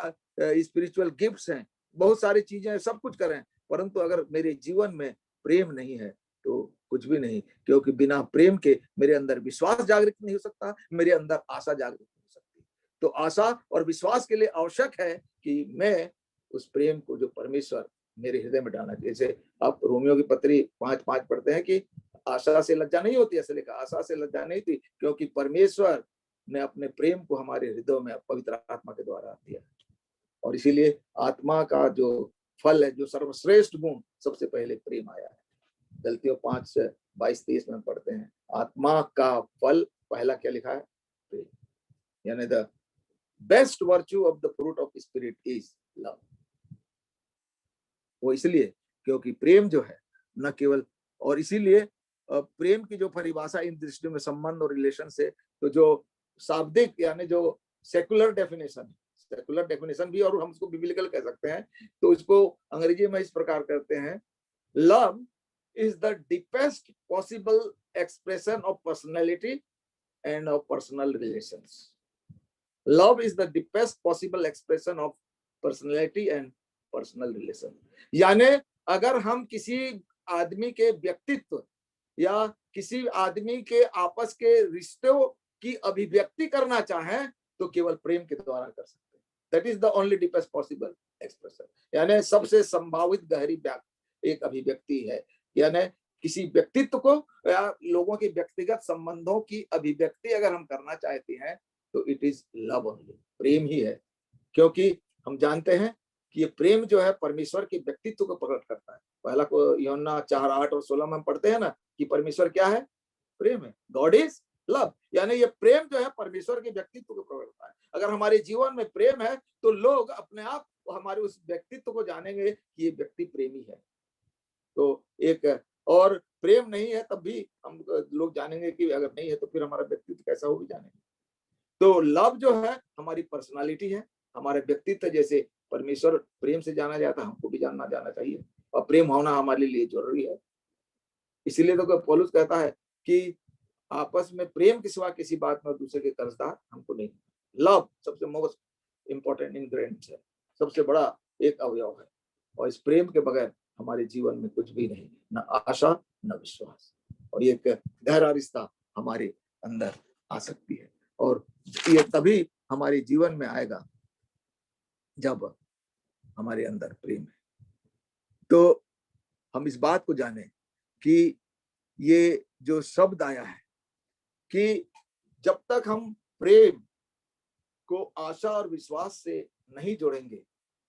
Speaker 8: स्पिरिचुअल गिफ्ट्स हैं, बहुत सारी चीजें हैं, सब कुछ करें, परंतु अगर मेरे जीवन में प्रेम नहीं है तो कुछ भी नहीं। क्योंकि बिना प्रेम के मेरे अंदर विश्वास जागृत नहीं हो सकता, मेरे अंदर आशा जागृत नहीं हो सकती। तो आशा और विश्वास के लिए आवश्यक है कि मैं उस प्रेम को जो परमेश्वर मेरे हृदय में डालना। जैसे आप रोमियो की पत्री 5:5 पढ़ते हैं कि आशा से लज्जा नहीं होती, ऐसे लिखा, आशा से लज्जा नहीं थी क्योंकि परमेश्वर ने अपने प्रेम को हमारे हृदय में पवित्र आत्मा के द्वारा दिया। और इसीलिए आत्मा का जो फल है, जो सर्वश्रेष्ठ गुण, सबसे पहले प्रेम आया है। गलतियों 5:22-23 में पढ़ते हैं, आत्मा का फल पहला क्या लिखा है, प्रेम। यानी the best virtue of the fruit of spirit is love. वो इसलिए क्योंकि प्रेम जो है न केवल, और इसीलिए प्रेम की जो परिभाषा इन दृष्टि में संबंध और रिलेशन से, तो जो शाब्दिक यानी जो सेकुलर डेफिनेशन भी, और हम उसको बिब्लिकल कह सकते हैं, तो इसको अंग्रेजी में इस प्रकार करते हैं, love is the deepest possible expression of personality end of personal relations. Love is the deepest possible expression of personality and personal relation. यानी अगर हम किसी आदमी के व्यक्तित्व या किसी आदमी के आपस के रिश्तों की अभिव्यक्ति करना चाहें तो केवल प्रेम के द्वारा कर सकते हैं। That is the only deepest possible expression. यानी सबसे संभावित गहरी एक अभिव्यक्ति है। यानी किसी व्यक्तित्व को या लोगों के व्यक्तिगत संबंधों की अभिव्यक्ति अगर हम करना चाहते हैं तो इट इज लव ओनली, प्रेम ही है। क्योंकि हम जानते हैं कि ये प्रेम जो है परमेश्वर के व्यक्तित्व को प्रकट करता है। पहला को यूहन्ना 4:8 और 16 में हम पढ़ते हैं ना कि परमेश्वर क्या है, प्रेम है। God is love. यानी ये प्रेम जो है परमेश्वर के व्यक्तित्व को प्रकट करता है। अगर हमारे जीवन में प्रेम है तो लोग अपने आप हमारे उस व्यक्तित्व को जानेंगे कि ये व्यक्ति प्रेमी है। तो एक और प्रेम नहीं है तब भी हम लोग जानेंगे कि अगर नहीं है तो फिर हमारा व्यक्तित्व कैसा हो भी जानेंगे। तो लव जो है हमारी पर्सनालिटी है, हमारे व्यक्तित्व। जैसे परमेश्वर प्रेम से जाना जाता है, हमको भी जाना चाहिए, और प्रेम होना हमारे लिए जरूरी है। इसीलिए तो पौलुस कहता है कि आपस में प्रेम के सिवा किसी बात में दूसरे के कर्जदार हमको नहीं। लव सबसे मोस्ट इंपॉर्टेंट इंग्रेडिएंट है, सबसे बड़ा एक अवयव है। और इस प्रेम के बगैर हमारे जीवन में कुछ भी नहीं, न आशा न विश्वास। और ये गहरा रिश्ता हमारे अंदर आ सकती है, और ये तभी हमारे जीवन में आएगा जब हमारे अंदर प्रेम है। तो हम इस बात को जाने कि ये जो शब्द आया है कि जब तक हम प्रेम को आशा और विश्वास से नहीं जोड़ेंगे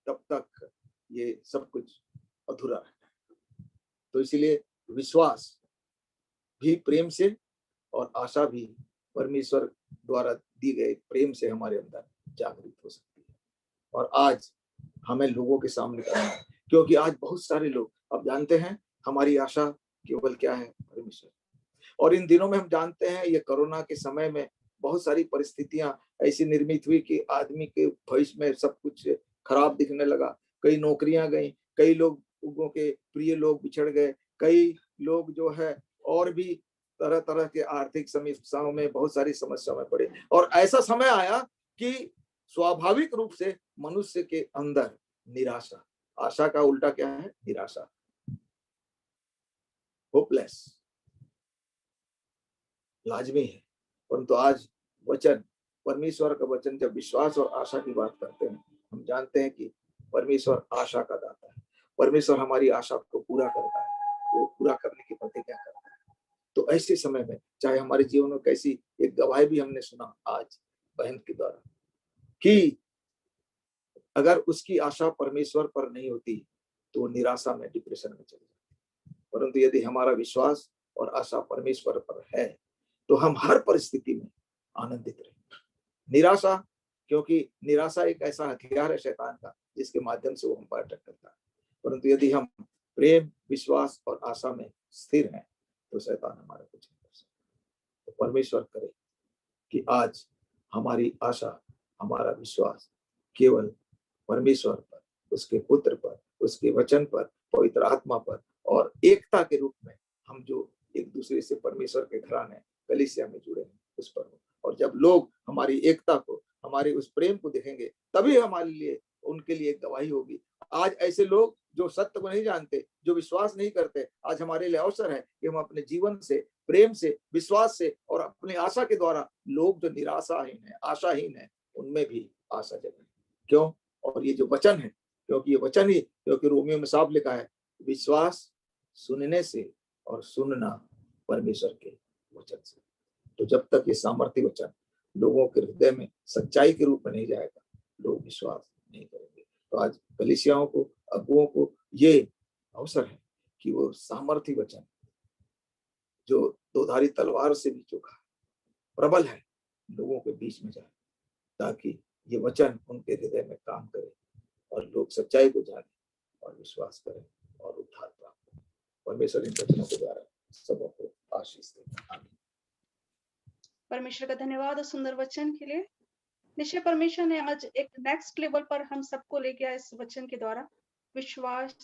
Speaker 8: तब तक ये सब कुछ अधूरा है। तो इसीलिए विश्वास भी प्रेम से और आशा भी परमेश्वर द्वारा दी गए प्रेम से हमारे अंदर जागृत हो सकती है। और आज हमें लोगों के सामने करना है, क्योंकि आज बहुत सारे लोग, अब जानते हैं हमारी आशा केवल क्या है, परमेश्वर। और इन दिनों में हम जानते हैं ये कोरोना के समय में बहुत सारी परिस्थितियां ऐसी निर्मित हुई कि आदमी के भविष्य में सब कुछ खराब दिखने लगा, कई नौकरियां गई, कई लोगों के प्रिय लोग बिछड़ गए, कई लोग जो है और भी तरह तरह के आर्थिक समस्याओं में, बहुत सारी समस्याओं में पड़े। और ऐसा समय आया कि स्वाभाविक रूप से मनुष्य के अंदर निराशा, आशा का उल्टा क्या है? निराशा, होपलेस, लाजमी है। परंतु आज वचन, परमेश्वर का वचन, जब विश्वास और आशा की बात करते हैं, हम जानते हैं कि परमेश्वर आशा का दाता है। परमेश्वर हमारी आशा को पूरा करता है, वो पूरा करने की प्रतिज्ञा करता है। तो ऐसे समय में चाहे हमारे जीवन में कैसी एक गवाही भी हमने सुना आज बहन के द्वारा कि अगर उसकी आशा परमेश्वर पर नहीं होती तो निराशा में, डिप्रेशन में चले जाती। परंतु यदि हमारा विश्वास और आशा परमेश्वर पर है तो हम हर परिस्थिति में आनंदित रहेंगे। निराशा, क्योंकि निराशा एक ऐसा हथियार है शैतान का जिसके माध्यम से वो हम पर अटैक करता है। परंतु यदि हम प्रेम, विश्वास और आशा में स्थिर हैं तो शैतान हमारा कुछ नहीं कर सकता। तो परमेश्वर करे कि आज हमारी आशा, हमारा विश्वास केवल परमेश्वर पर, उसके पुत्र पर, उसके वचन पर, पवित्र आत्मा पर और एकता के रूप में हम जो एक दूसरे से परमेश्वर के घराने कलीसिया में जुड़े हैं उस पर हो। और जब लोग हमारी एकता को, हमारे उस प्रेम को देखेंगे तभी हमारे लिए, उनके लिए एक गवाही होगी। आज ऐसे लोग जो सत्य को नहीं जानते, जो विश्वास नहीं करते, आज हमारे लिए अवसर है कि हम अपने जीवन से, प्रेम से, विश्वास से और अपनी आशा के द्वारा लोग जो निराशाहीन है, आशाहीन है, उनमें भी आशा जगाएं। क्यों? और ये जो वचन है, क्योंकि ये वचन ही, क्योंकि रोमियो में साफ लिखा है, विश्वास सुनने से और सुनना परमेश्वर के वचन से। तो जब तक ये सामर्थ्य वचन लोगों के हृदय में सच्चाई के रूप में नहीं जाएगा, लोग विश्वास नहीं करेंगे। तो आज कलीसियाओं को, अगुओं को ये अवसर है कि वो सामर्थ्य वचन जो दोधारी तलवार से भी चोखा है, प्रबल है, लोगों के बीच में जाए, ताकि ये वचन उनके हृदय में काम करे और लोग सच्चाई को जाने और विश्वास करें और उद्धार प्राप्त करें। परमेश्वर इन वचनों के द्वारा सबको आशीष दे।
Speaker 2: परमेश्वर का धन्यवाद उस सुंदर वचन के लिए। निश्चय परमेश्वर ने आज एक नेक्स्ट लेवल पर हम सबको ले गया इस वचन के द्वारा, विश्वास,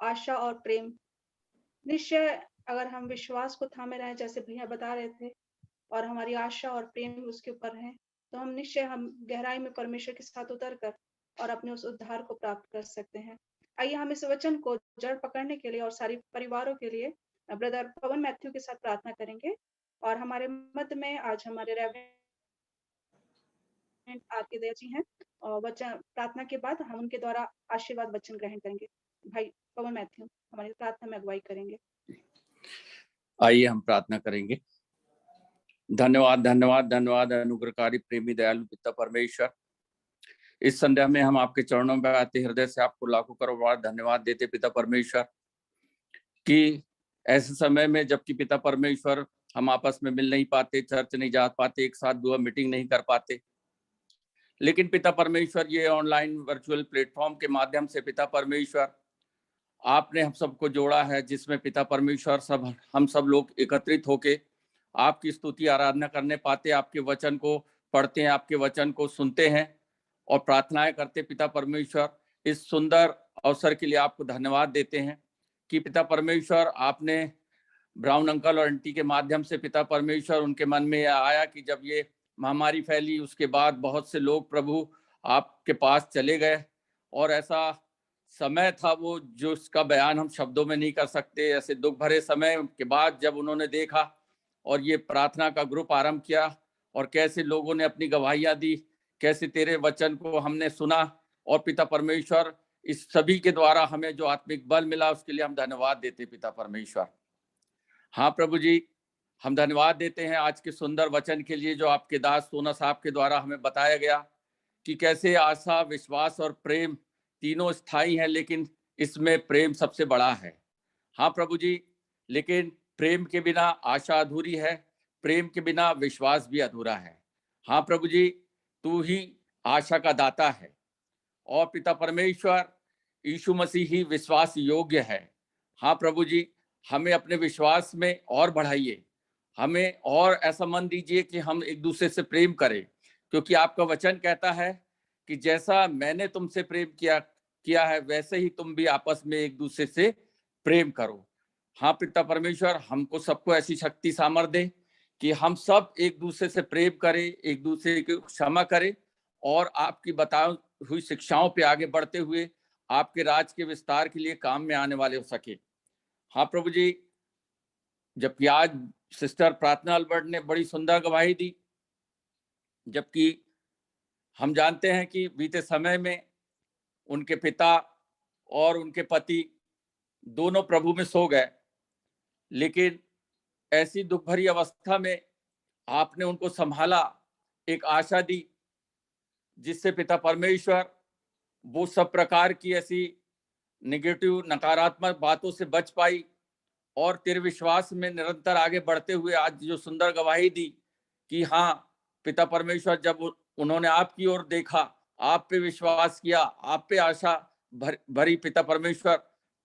Speaker 2: आशा और प्रेम। निश्चय अगर हम विश्वास को थामे रहे, जैसे भैया बता रहे थे, और हमारी आशा और प्रेम उसके ऊपर है, तो हम निश्चय हम गहराई में परमेश्वर के साथ उतर कर और अपने उस उद्धार को प्राप्त कर सकते हैं। आइए हम इस वचन को जड़ पकड़ने के लिए और सारी परिवारों के लिए ब्रदर पवन मैथ्यू के साथ प्रार्थना करेंगे। और हमारे मध्य में आज हमारे रेवरेंड आरके दया जी हैं, और वचन प्रार्थना के बाद हम उनके द्वारा आशीर्वाद वचन ग्रहण करेंगे। भाई पवन मैथ्यू हमारी प्रार्थना में अगुवाई करेंगे।
Speaker 9: आइए हम प्रार्थना करेंगे। धन्यवाद धन्यवाद धन्यवाद अनुग्रहकारी प्रेमी दयालु पिता परमेश्वर, इस संध्या में हम आपके चरणों में आते हृदय से आपको लाखों करोड़ बार धन्यवाद देते पिता परमेश्वर, कि ऐसे समय में जबकि पिता परमेश्वर हम आपस में मिल नहीं पाते, चर्च नहीं जा पाते, एक साथ दुआ मीटिंग नहीं कर पाते, लेकिन पिता परमेश्वर ये ऑनलाइन वर्चुअल प्लेटफॉर्म के माध्यम से पिता परमेश्वर आपने हम सबको जोड़ा है, जिसमें पिता परमेश्वर हम सब लोग एकत्रित होके आपकी स्तुति आराधना करने पाते, आपके वचन को पढ़ते हैं, आपके वचन को सुनते हैं और प्रार्थनाएं करते। पिता परमेश्वर इस सुंदर अवसर के लिए आपको धन्यवाद देते हैं कि पिता परमेश्वर आपने ब्राउन अंकल और आंटी के माध्यम से पिता परमेश्वर उनके मन में आया कि जब ये महामारी फैली उसके बाद बहुत से लोग प्रभु आपके पास चले गए, और ऐसा समय था वो जो उसका बयान हम शब्दों में नहीं कर सकते। ऐसे दुख भरे समय के बाद जब उन्होंने देखा और ये प्रार्थना का ग्रुप आरंभ किया और कैसे लोगों ने अपनी गवाहियां दी, कैसे तेरे वचन को हमने सुना, और पिता परमेश्वर इस सभी के द्वारा हमें जो आत्मिक बल मिला उसके लिए हम धन्यवाद देते पिता परमेश्वर। हाँ प्रभु जी, हम धन्यवाद देते हैं आज के सुंदर वचन के लिए जो आपके दास सोना साहब के द्वारा हमें बताया गया कि कैसे आशा, विश्वास और प्रेम तीनों स्थायी हैं, लेकिन इसमें प्रेम सबसे बड़ा है। हाँ प्रभु जी, लेकिन प्रेम के बिना आशा अधूरी है, प्रेम के बिना विश्वास भी अधूरा है। हाँ प्रभु जी, तू ही आशा का दाता है और पिता परमेश्वर यीशु मसीह ही विश्वास योग्य है। हाँ प्रभु जी, हमें अपने विश्वास में और बढ़ाइए, हमें और ऐसा मन दीजिए कि हम एक दूसरे से प्रेम करें, क्योंकि आपका वचन कहता है कि जैसा मैंने तुमसे प्रेम किया है वैसे ही तुम भी आपस में एक दूसरे से प्रेम करो। हाँ पिता परमेश्वर, हमको सबको ऐसी शक्ति सामर्थ्य दे कि हम सब एक दूसरे से प्रेम करें, एक दूसरे को क्षमा करें और आपकी बताई हुई शिक्षाओं पे आगे बढ़ते हुए आपके राज के विस्तार के लिए काम में आने वाले हो सके। हाँ प्रभु जी, जबकि आज सिस्टर प्रार्थना अल्बर्ट ने बड़ी सुंदर गवाही दी, जबकि हम जानते हैं कि बीते समय में उनके पिता और उनके पति दोनों प्रभु में सो गए, लेकिन ऐसी दुख भरी अवस्था में आपने उनको संभाला, एक आशा दी जिससे पिता परमेश्वर वो सब प्रकार की ऐसी नेगेटिव नकारात्मक बातों से बच पाई और तेरे विश्वास में निरंतर आगे बढ़ते हुए आज जो सुंदर गवाही दी कि हाँ पिता परमेश्वर, जब उन्होंने आपकी ओर देखा, आप पे विश्वास किया, आप पे आशा भरी पिता परमेश्वर,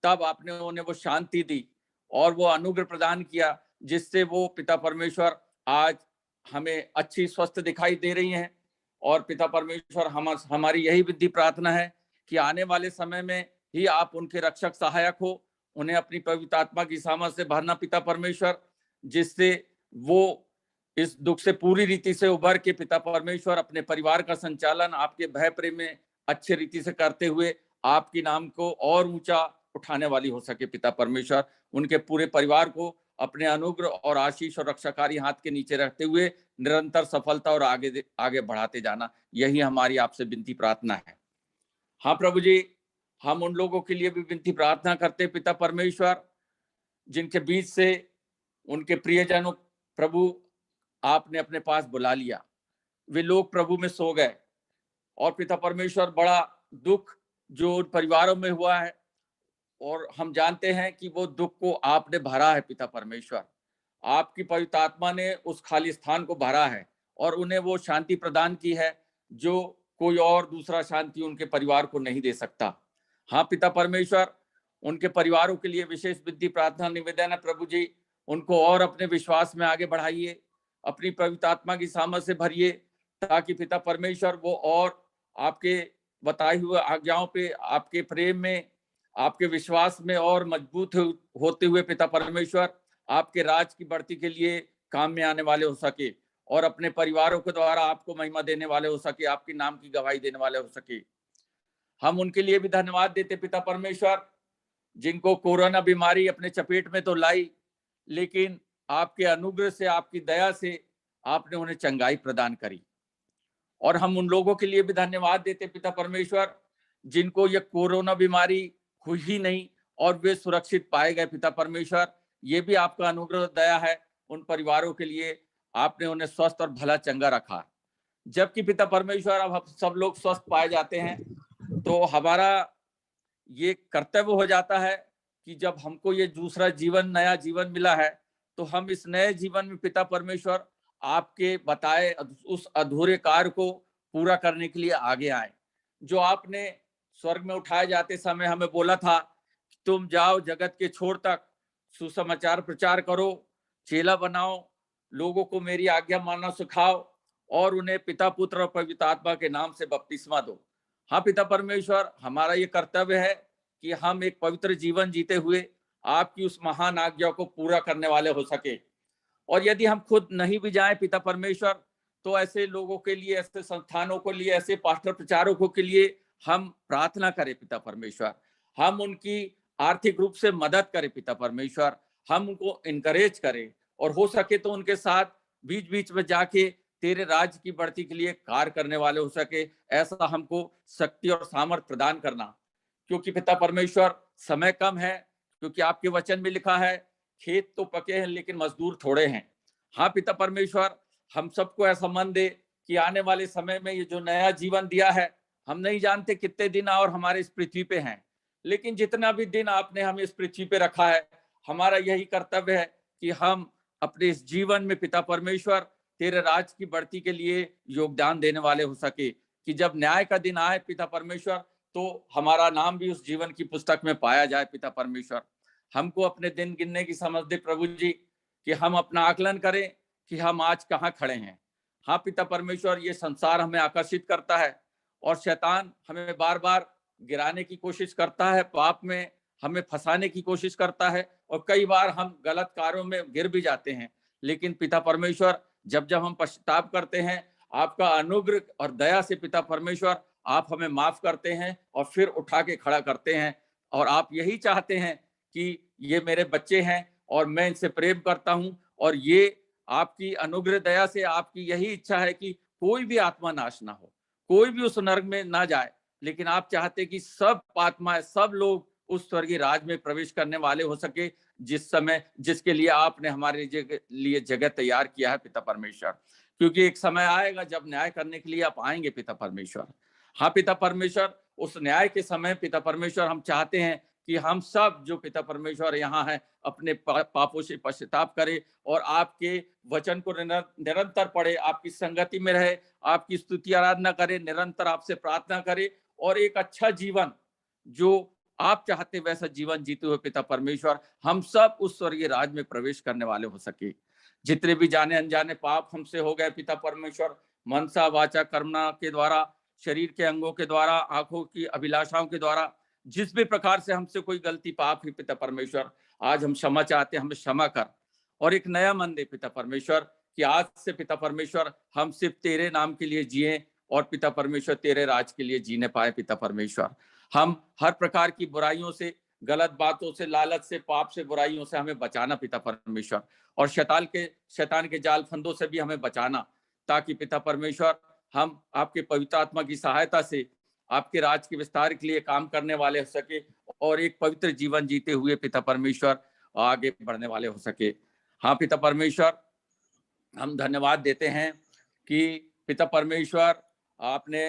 Speaker 9: तब आपने उन्हें वो शांति दी और वो अनुग्रह प्रदान किया जिससे वो पिता परमेश्वर आज हमें अच्छी स्वस्थ दिखाई दे रही हैं। और पिता परमेश्वर, हमारी यही विधि प्रार्थना है कि आने वाले समय में ही आप उनके रक्षक सहायक हो, उन्हें अपनी पवित्र आत्मा की सामर्थ से भरना पिता परमेश्वर, जिससे वो इस दुख से पूरी रीति से उभर के पिता परमेश्वर अपने परिवार का संचालन आपके भय प्रेम में अच्छे रीति से करते हुए आपके नाम को और ऊंचा उठाने वाली हो सके। पिता परमेश्वर, उनके पूरे परिवार को अपने अनुग्रह और आशीष और रक्षाकारी हाथ के नीचे रखते हुए निरंतर सफलता और आगे बढ़ाते जाना, यही हमारी आपसे विनती प्रार्थना है। हाँ प्रभु जी, हम उन लोगों के लिए भी विनती प्रार्थना करते पिता परमेश्वर जिनके बीच से उनके प्रियजनों प्रभु आपने अपने पास बुला लिया, वे लोग प्रभु में सो गए और पिता परमेश्वर बड़ा दुख जो उन परिवारों में हुआ है और हम जानते हैं कि वो दुख को आपने भरा है पिता परमेश्वर, आपकी पवित्र आत्मा ने उस खाली स्थान को भरा है और उन्हें वो शांति प्रदान की है जो कोई और दूसरा शांति उनके परिवार को नहीं दे सकता। हाँ पिता परमेश्वर, उनके परिवारों के लिए विशेष विनती प्रार्थना निवेदन है प्रभु जी, उनको और अपने विश्वास में आगे बढ़ाइए, अपनी पवित्र आत्मा की सामर्थ से भरिए ताकि पिता परमेश्वर वो और आपके बताए हुए आज्ञाओं पे, आपके प्रेम में, आपके विश्वास में और मजबूत होते हुए पिता परमेश्वर आपके राज की बढ़ती के लिए काम में आने वाले हो सके और अपने परिवारों के द्वारा आपको महिमा देने वाले हो सके, आपके नाम की गवाही देने वाले हो सके। हम उनके लिए भी धन्यवाद देते पिता परमेश्वर जिनको कोरोना बीमारी अपने चपेट में तो लाई, लेकिन आपके अनुग्रह से, आपकी दया से आपने उन्हें चंगाई प्रदान करी। और हम उन लोगों के लिए भी धन्यवाद देते पिता परमेश्वर जिनको ये कोरोना बीमारी हुई ही नहीं और वे सुरक्षित पाए गए। पिता परमेश्वर, ये भी आपका अनुग्रह दया है, उन परिवारों के लिए आपने उन्हें स्वस्थ और भला चंगा रखा। जबकि पिता परमेश्वर अब हम सब लोग स्वस्थ पाए जाते हैं तो हमारा ये कर्तव्य हो जाता है कि जब हमको ये दूसरा जीवन, नया जीवन मिला है तो हम इस नए जीवन में पिता परमेश्वर आपके बताए उस अधूरे कार्य को पूरा करने के लिए आगे आए। जो आपने स्वर्ग में उठाए जाते समय हमें बोला था कि तुम जाओ जगत के छोर तक सुसमाचार प्रचार करो, चेला बनाओ, लोगों को मेरी आज्ञा मानना सिखाओ और उन्हें पिता पुत्र और पवित्र आत्मा के नाम से बपतिस्मा दो। हाँ पिता परमेश्वर, हमारा ये कर्तव्य है कि हम एक पवित्र जीवन जीते हुए आपकी उस महान आज्ञा को पूरा करने वाले हो सके। और यदि हम खुद नहीं भी जाएं पिता परमेश्वर तो ऐसे लोगों के लिए, ऐसे संस्थानों के लिए, ऐसे पास्टर प्रचारकों के लिए हम प्रार्थना करें पिता परमेश्वर, हम उनकी आर्थिक रूप से मदद करें पिता परमेश्वर, हम उनको इनकरेज करें और हो सके तो उनके साथ बीच बीच में जाके तेरे राज्य की बढ़ती के लिए कार्य करने वाले हो सके, ऐसा हमको शक्ति और सामर्थ प्रदान करना। क्योंकि पिता परमेश्वर समय कम है, क्योंकि आपके वचन में लिखा है खेत तो पके हैं लेकिन मजदूर थोड़े हैं। हाँ पिता परमेश्वर, हम सबको ऐसा मन दे कि आने वाले समय में ये जो नया जीवन दिया है, हम नहीं जानते कितने दिन और हमारे इस पृथ्वी पे हैं, लेकिन जितना भी दिन आपने हमें इस पृथ्वी पे रखा है, हमारा यही कर्तव्य है कि हम अपने इस जीवन में पिता परमेश्वर तेरे राज की बढ़ती के लिए योगदान देने वाले हो सके, कि जब न्याय का दिन आए पिता परमेश्वर तो हमारा नाम भी उस जीवन की पुस्तक में पाया जाए। पिता परमेश्वर, हमको अपने दिन गिनने की समझ दे प्रभु जी, कि हम अपना आकलन करें कि हम आज कहाँ खड़े हैं। हाँ पिता परमेश्वर, ये संसार हमें आकर्षित करता है और शैतान हमें बार बार गिराने की कोशिश करता है, पाप में हमें फंसाने की कोशिश करता है और कई बार हम गलत कार्यों में गिर भी जाते हैं। लेकिन पिता परमेश्वर जब जब हम पश्चाताप करते हैं, आपका अनुग्रह और दया से पिता परमेश्वर आप हमें माफ करते हैं और फिर उठा के खड़ा करते हैं। और आप यही चाहते हैं कि ये मेरे बच्चे हैं और मैं इनसे प्रेम करता हूं, और ये आपकी अनुग्रह दया से आपकी यही इच्छा है कि कोई भी आत्मा नाश ना हो, कोई भी उस नरक में ना जाए, लेकिन आप चाहते कि सब आत्माएं, सब लोग उस स्वर्गीय राज में प्रवेश करने वाले हो सके, जिसके लिए आपने हमारे लिए जगह तैयार किया है पिता परमेश्वर। क्योंकि एक समय आएगा जब न्याय करने के लिए आप आएंगे पिता परमेश्वर। हाँ पिता परमेश्वर, उस न्याय के समय पिता परमेश्वर हम चाहते हैं कि हम सब जो पिता परमेश्वर यहाँ है अपने पापों से पश्चाताप करें और आपके वचन को निरंतर पढ़े, आपकी संगति में रहे, आपकी स्तुति आराधना करे, निरंतर आपसे प्रार्थना करे और एक अच्छा जीवन जो आप चाहते वैसा जीवन जीते हुए पिता परमेश्वर हम सब उस स्वर्गीय राज में प्रवेश करने वाले हो सके। जितने भी जाने अनजाने पाप हमसे हो गए पिता परमेश्वर, मनसा वाचा कर्मना के द्वारा, शरीर के अंगों के द्वारा, आंखों की अभिलाषाओं के द्वारा, जिस भी प्रकार से हमसे कोई गलती पाप है पिता परमेश्वर, आज हम क्षमा चाहते हैं, हमें क्षमा कर और एक नया मन दे पिता परमेश्वर कि आज से पिता परमेश्वर हम सिर्फ तेरे नाम के लिए जिए और पिता परमेश्वर तेरे राज के लिए जीने पाए पिता परमेश्वर। हम हर प्रकार की बुराइयों से, गलत बातों से, लालच से, पाप से, बुराइयों से हमें बचाना पिता परमेश्वर, और शैतान के जाल फंदों से भी हमें बचाना, ताकि पिता परमेश्वर हम आपके पवित्र आत्मा की सहायता से आपके राज के विस्तार के लिए काम करने वाले हो सके और एक पवित्र जीवन जीते हुए पिता परमेश्वर आगे बढ़ने वाले हो सके। हाँ पिता परमेश्वर, हम धन्यवाद देते हैं कि पिता परमेश्वर आपने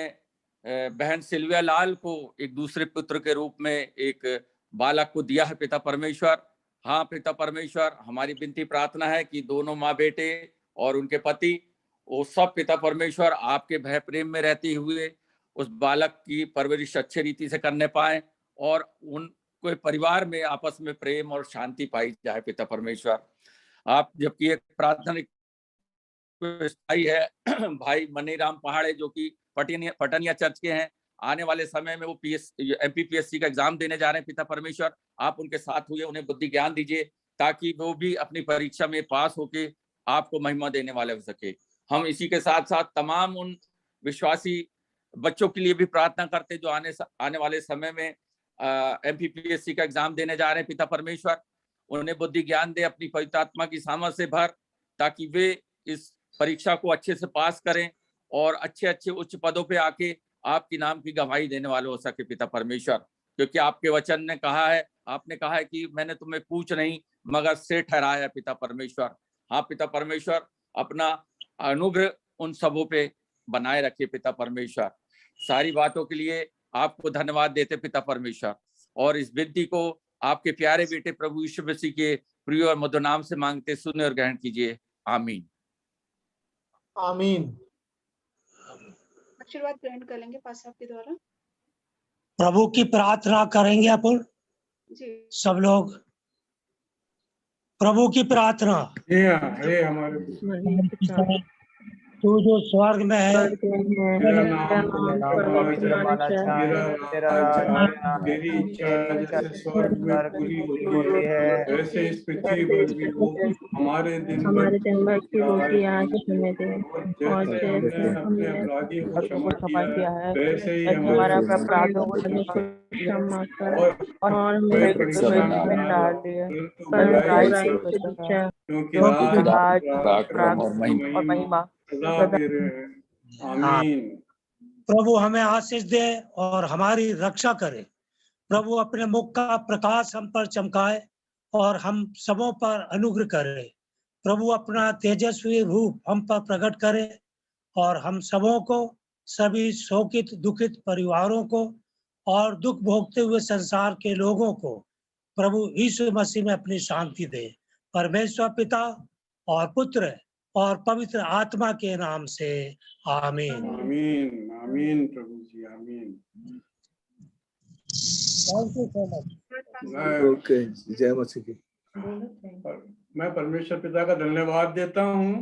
Speaker 9: बहन सिल्विया लाल को एक दूसरे पुत्र के रूप में एक बालक को दिया है पिता परमेश्वर। हाँ पिता परमेश्वर, हमारी विनती प्रार्थना है कि दोनों माँ बेटे और उनके पति वो सब पिता परमेश्वर आपके भय प्रेम में रहते हुए उस बालक की परवरिश अच्छे रीति से करने पाए और उनके परिवार में आपस में प्रेम और शांति पाई जाए पिता परमेश्वर। आप जबकि एक प्रार्थना स्थायी है भाई मनीराम पहाड़े जो कि पटनिया चर्च के हैं, आने वाले समय में वो MPPSC का एग्जाम देने जा रहे हैं पिता परमेश्वर, आप उनके साथ हुए, उन्हें बुद्धि ज्ञान दीजिए ताकि वो भी अपनी परीक्षा में पास होके आपको महिमा देने वाले हो सके। हम इसी के साथ साथ तमाम उन विश्वासी बच्चों के लिए भी प्रार्थना करते जो आने वाले समय में MPPSC का एग्जाम देने जा रहे हैं पिता परमेश्वर, उन्हें बुद्धि ज्ञान दे, अपनी पवित्र आत्मा की सामर्थ से भर, ताकि वे इस परीक्षा को अच्छे से पास करें और अच्छे अच्छे उच्च पदों पे आके आपकी नाम की गवाही देने वाले हो सके पिता परमेश्वर। क्योंकि आपके वचन ने कहा है, आपने कहा है कि मैंने तुम्हें पूछ नहीं मगर से ठहराया पिता परमेश्वर। हाँ पिता परमेश्वर, अपना अनुग्रह उन सबों पे बनाए रखे पिता परमेश्वर। सारी बातों के लिए आपको धन्यवाद देते पिता परमेश्वर, और इस विनती को आपके प्यारे बेटे प्रभु यीशु मसीह के प्रिय और मधुर नाम से मांगते सुने और ग्रहण कीजिए, आमीन।
Speaker 10: आमीन।
Speaker 2: आशीर्वाद ग्रहण कर लेंगे पास आपके द्वारा।
Speaker 10: प्रभु की प्रार्थना करेंगे अपन
Speaker 2: जी
Speaker 10: सब लोग। प्रभु की प्रार्थना।
Speaker 1: हे हमारे
Speaker 10: तू जो स्वर्ग में है,
Speaker 1: तेरा नाम तेरी इच्छा जैसे स्वर्ग में पूरी होती है वैसे इस पृथ्वी पर भी हो। हमारे दिन भर की रोटी आज हमें दे, और जैसे हमने अपराधियों को क्षमा किया है वैसे ही हमारे अपराधों को क्षमा कर, और हमें परीक्षा में डाल दिया, क्योंकि राज और महिमा। आमीन।
Speaker 10: प्रभु हमें आशीष दे और हमारी रक्षा करे। प्रभु अपने मुख का प्रकाश हम पर चमकाए और हम सबों पर अनुग्रह करे। प्रभु अपना तेजस्वी रूप हम पर प्रकट करे और हम सबों को, सभी शोकित दुखित परिवारों को और दुख भोगते हुए संसार के लोगों को प्रभु यीशु मसीह में अपनी शांति दे। परमेश्वर पिता और पुत्र और पवित्र आत्मा के नाम से आमीन।
Speaker 1: आमीन आमीन प्रभु जी, आमीन।
Speaker 8: जय मसीह की।
Speaker 1: मैं परमेश्वर पिता का धन्यवाद देता हूँ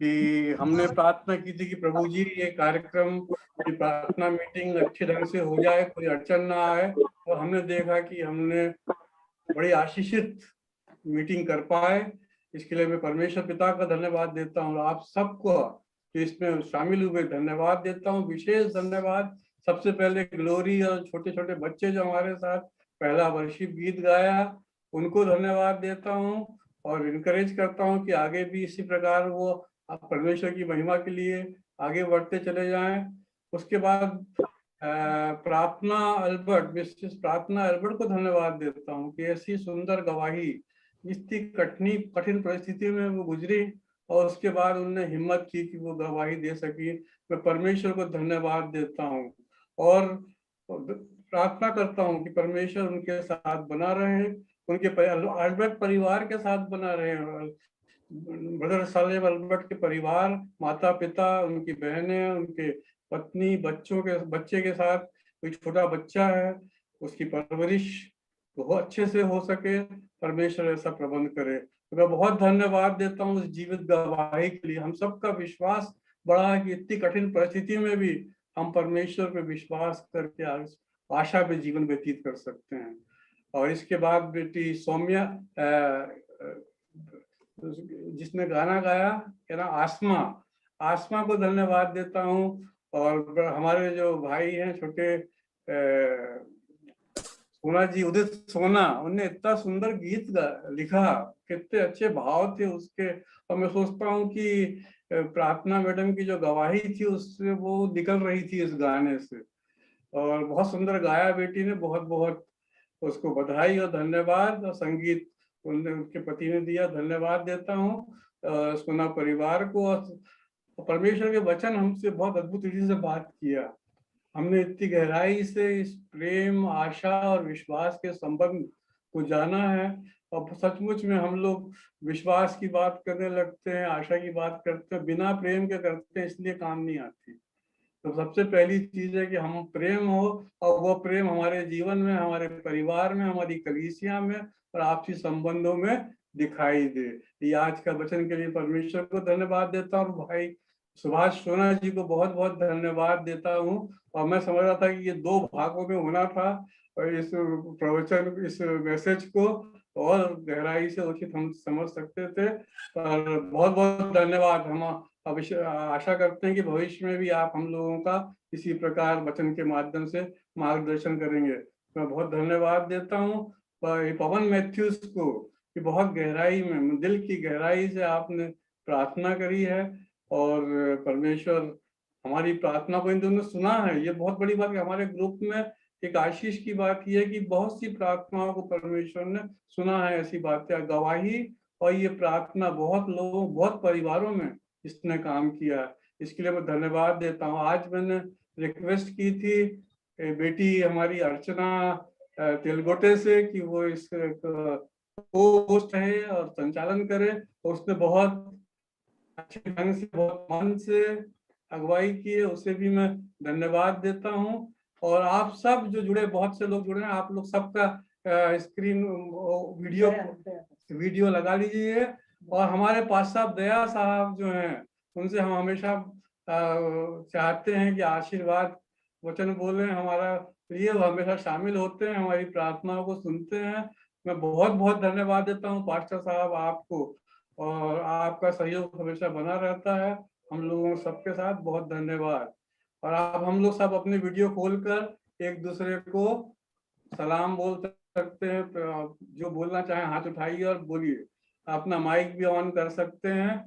Speaker 11: कि हमने प्रार्थना की थी कि प्रभु जी ये कार्यक्रम, ये प्रार्थना मीटिंग अच्छे ढंग से हो जाए, कोई अड़चन ना आए। और हमने देखा कि हमने बड़ी आशीषित मीटिंग कर पाए। इसके लिए मैं परमेश्वर पिता का धन्यवाद देता हूँ। आप सबको जो इसमें शामिल हुए धन्यवाद देता हूँ। विशेष धन्यवाद सबसे पहले ग्लोरी और छोटे छोटे बच्चे जो हमारे साथ पहला वर्शिप गीत गाया, उनको धन्यवाद देता हूँ और इनकरेज करता हूँ कि आगे भी इसी प्रकार वो परमेश्वर की महिमा के लिए आगे बढ़ते चले जाएं। उसके बाद प्रार्थना अल्बर्ट, मिसेस प्रार्थना अल्बर्ट को धन्यवाद देता हूँ कि ऐसी सुंदर गवाही, इतनी कठिन परिस्थिति में वो गुजरी और उसके बाद उन्होंने हिम्मत की कि वो गवाही दे सकी। मैं परमेश्वर को धन्यवाद देता हूँ और प्रार्थना करता हूँ कि परमेश्वर उनके साथ बना रहे, उनके अल्बर्ट परिवार के साथ बना रहे। ब्रदर सालेम अल्बर्ट के परिवार, माता पिता, उनकी बहनें, उनके पत्नी, बच्चे के साथ कोई छोटा बच्चा है, उसकी परवरिश बहुत अच्छे से हो सके, परमेश्वर ऐसा प्रबंध करे। तो मैं बहुत धन्यवाद देता हूँ इस जीवित गवाही के लिए। हम सबका विश्वास बढ़ा कि इतनी कठिन परिस्थिति में भी हम परमेश्वर पे विश्वास करके आशा पे जीवन व्यतीत कर सकते हैं। और इसके बाद बेटी सौम्या जिसने गाना गाया है ना, आसमा को धन्यवाद देता हूँ। और हमारे जो भाई हैं छोटे सोना जी, उदित सोना, उनने इतना सुंदर गीत लिखा, कितने अच्छे भाव थे उसके। और मैं सोचता हूँ कि प्रार्थना मैडम की जो गवाही थी उससे वो निकल रही थी इस गाने से। और बहुत सुंदर गाया बेटी ने, बहुत बहुत उसको बधाई और धन्यवाद। और संगीत उनके पति ने दिया, धन्यवाद देता हूँ सोना परिवार को। और परमेश्वर के वचन हमसे बहुत अद्भुत रीति से बात किया। हमने इतनी गहराई से इस प्रेम, आशा और विश्वास के संबंध को जाना है। और सचमुच में हम लोग विश्वास की बात करने लगते हैं, आशा की बात करते हैं, बिना प्रेम के करते हैं, इसलिए काम नहीं आती। तो सबसे पहली चीज है कि हम प्रेम हो, और वो प्रेम हमारे जीवन में, हमारे परिवार में, हमारी कलीसिया में और आपसी संबंधों में दिखाई दे। ये आज का वचन के लिए परमेश्वर को धन्यवाद देता हूँ। भाई सुभाष सोना जी को बहुत बहुत धन्यवाद देता हूँ। और मैं समझ रहा था कि ये 2 भागों में होना था, और इस प्रवचन, इस मैसेज को और गहराई से उचित हम समझ सकते थे। और बहुत बहुत धन्यवाद। हम आशा करते हैं कि भविष्य में भी आप हम लोगों का इसी प्रकार वचन के माध्यम से मार्गदर्शन करेंगे। मैं बहुत धन्यवाद देता हूँ पवन मैथ्यूज को कि बहुत गहराई में, दिल की गहराई से आपने प्रार्थना करी है और परमेश्वर हमारी प्रार्थना को इन दोनों ने सुना है। ये बहुत बड़ी बात है। हमारे ग्रुप में एक आशीष की बात यह है कि बहुत सी प्रार्थनाओं को परमेश्वर ने सुना है। ऐसी बातें गवाही और ये प्रार्थना बहुत लोगों, बहुत परिवारों में इसने काम किया। इसके लिए मैं धन्यवाद देता हूँ। आज मैंने रिक्वेस्ट की थी बेटी हमारी अर्चना तेलगोटे से कि वो इस पोस्ट है और संचालन करे, और उसने बहुत अच्छे ढंग से, बहुत मन से अगुवाई की है। उसे भी मैं धन्यवाद देता हूँ। और आप सब जो जुड़े, बहुत से लोग जुड़े हैं, आप लोग सबका स्क्रीन वीडियो लगा लीजिए। और हमारे पास साहब दया साहब जो हैं, उनसे हम हमेशा चाहते हैं कि आशीर्वाद वचन बोले हमारा प्रिय, वो हमेशा शामिल होते हैं, हमारी प्रार्थनाओं को सुनते हैं। मैं बहुत बहुत धन्यवाद देता हूँ पास्टर साहब आपको, और आपका सहयोग हमेशा बना रहता है हम लोगों सबके साथ। बहुत धन्यवाद। और आप हम लोग सब अपने वीडियो खोलकर एक दूसरे को सलाम बोल सकते हैं। जो बोलना चाहे हाथ उठाइए और बोलिए। अपना माइक भी ऑन कर सकते हैं।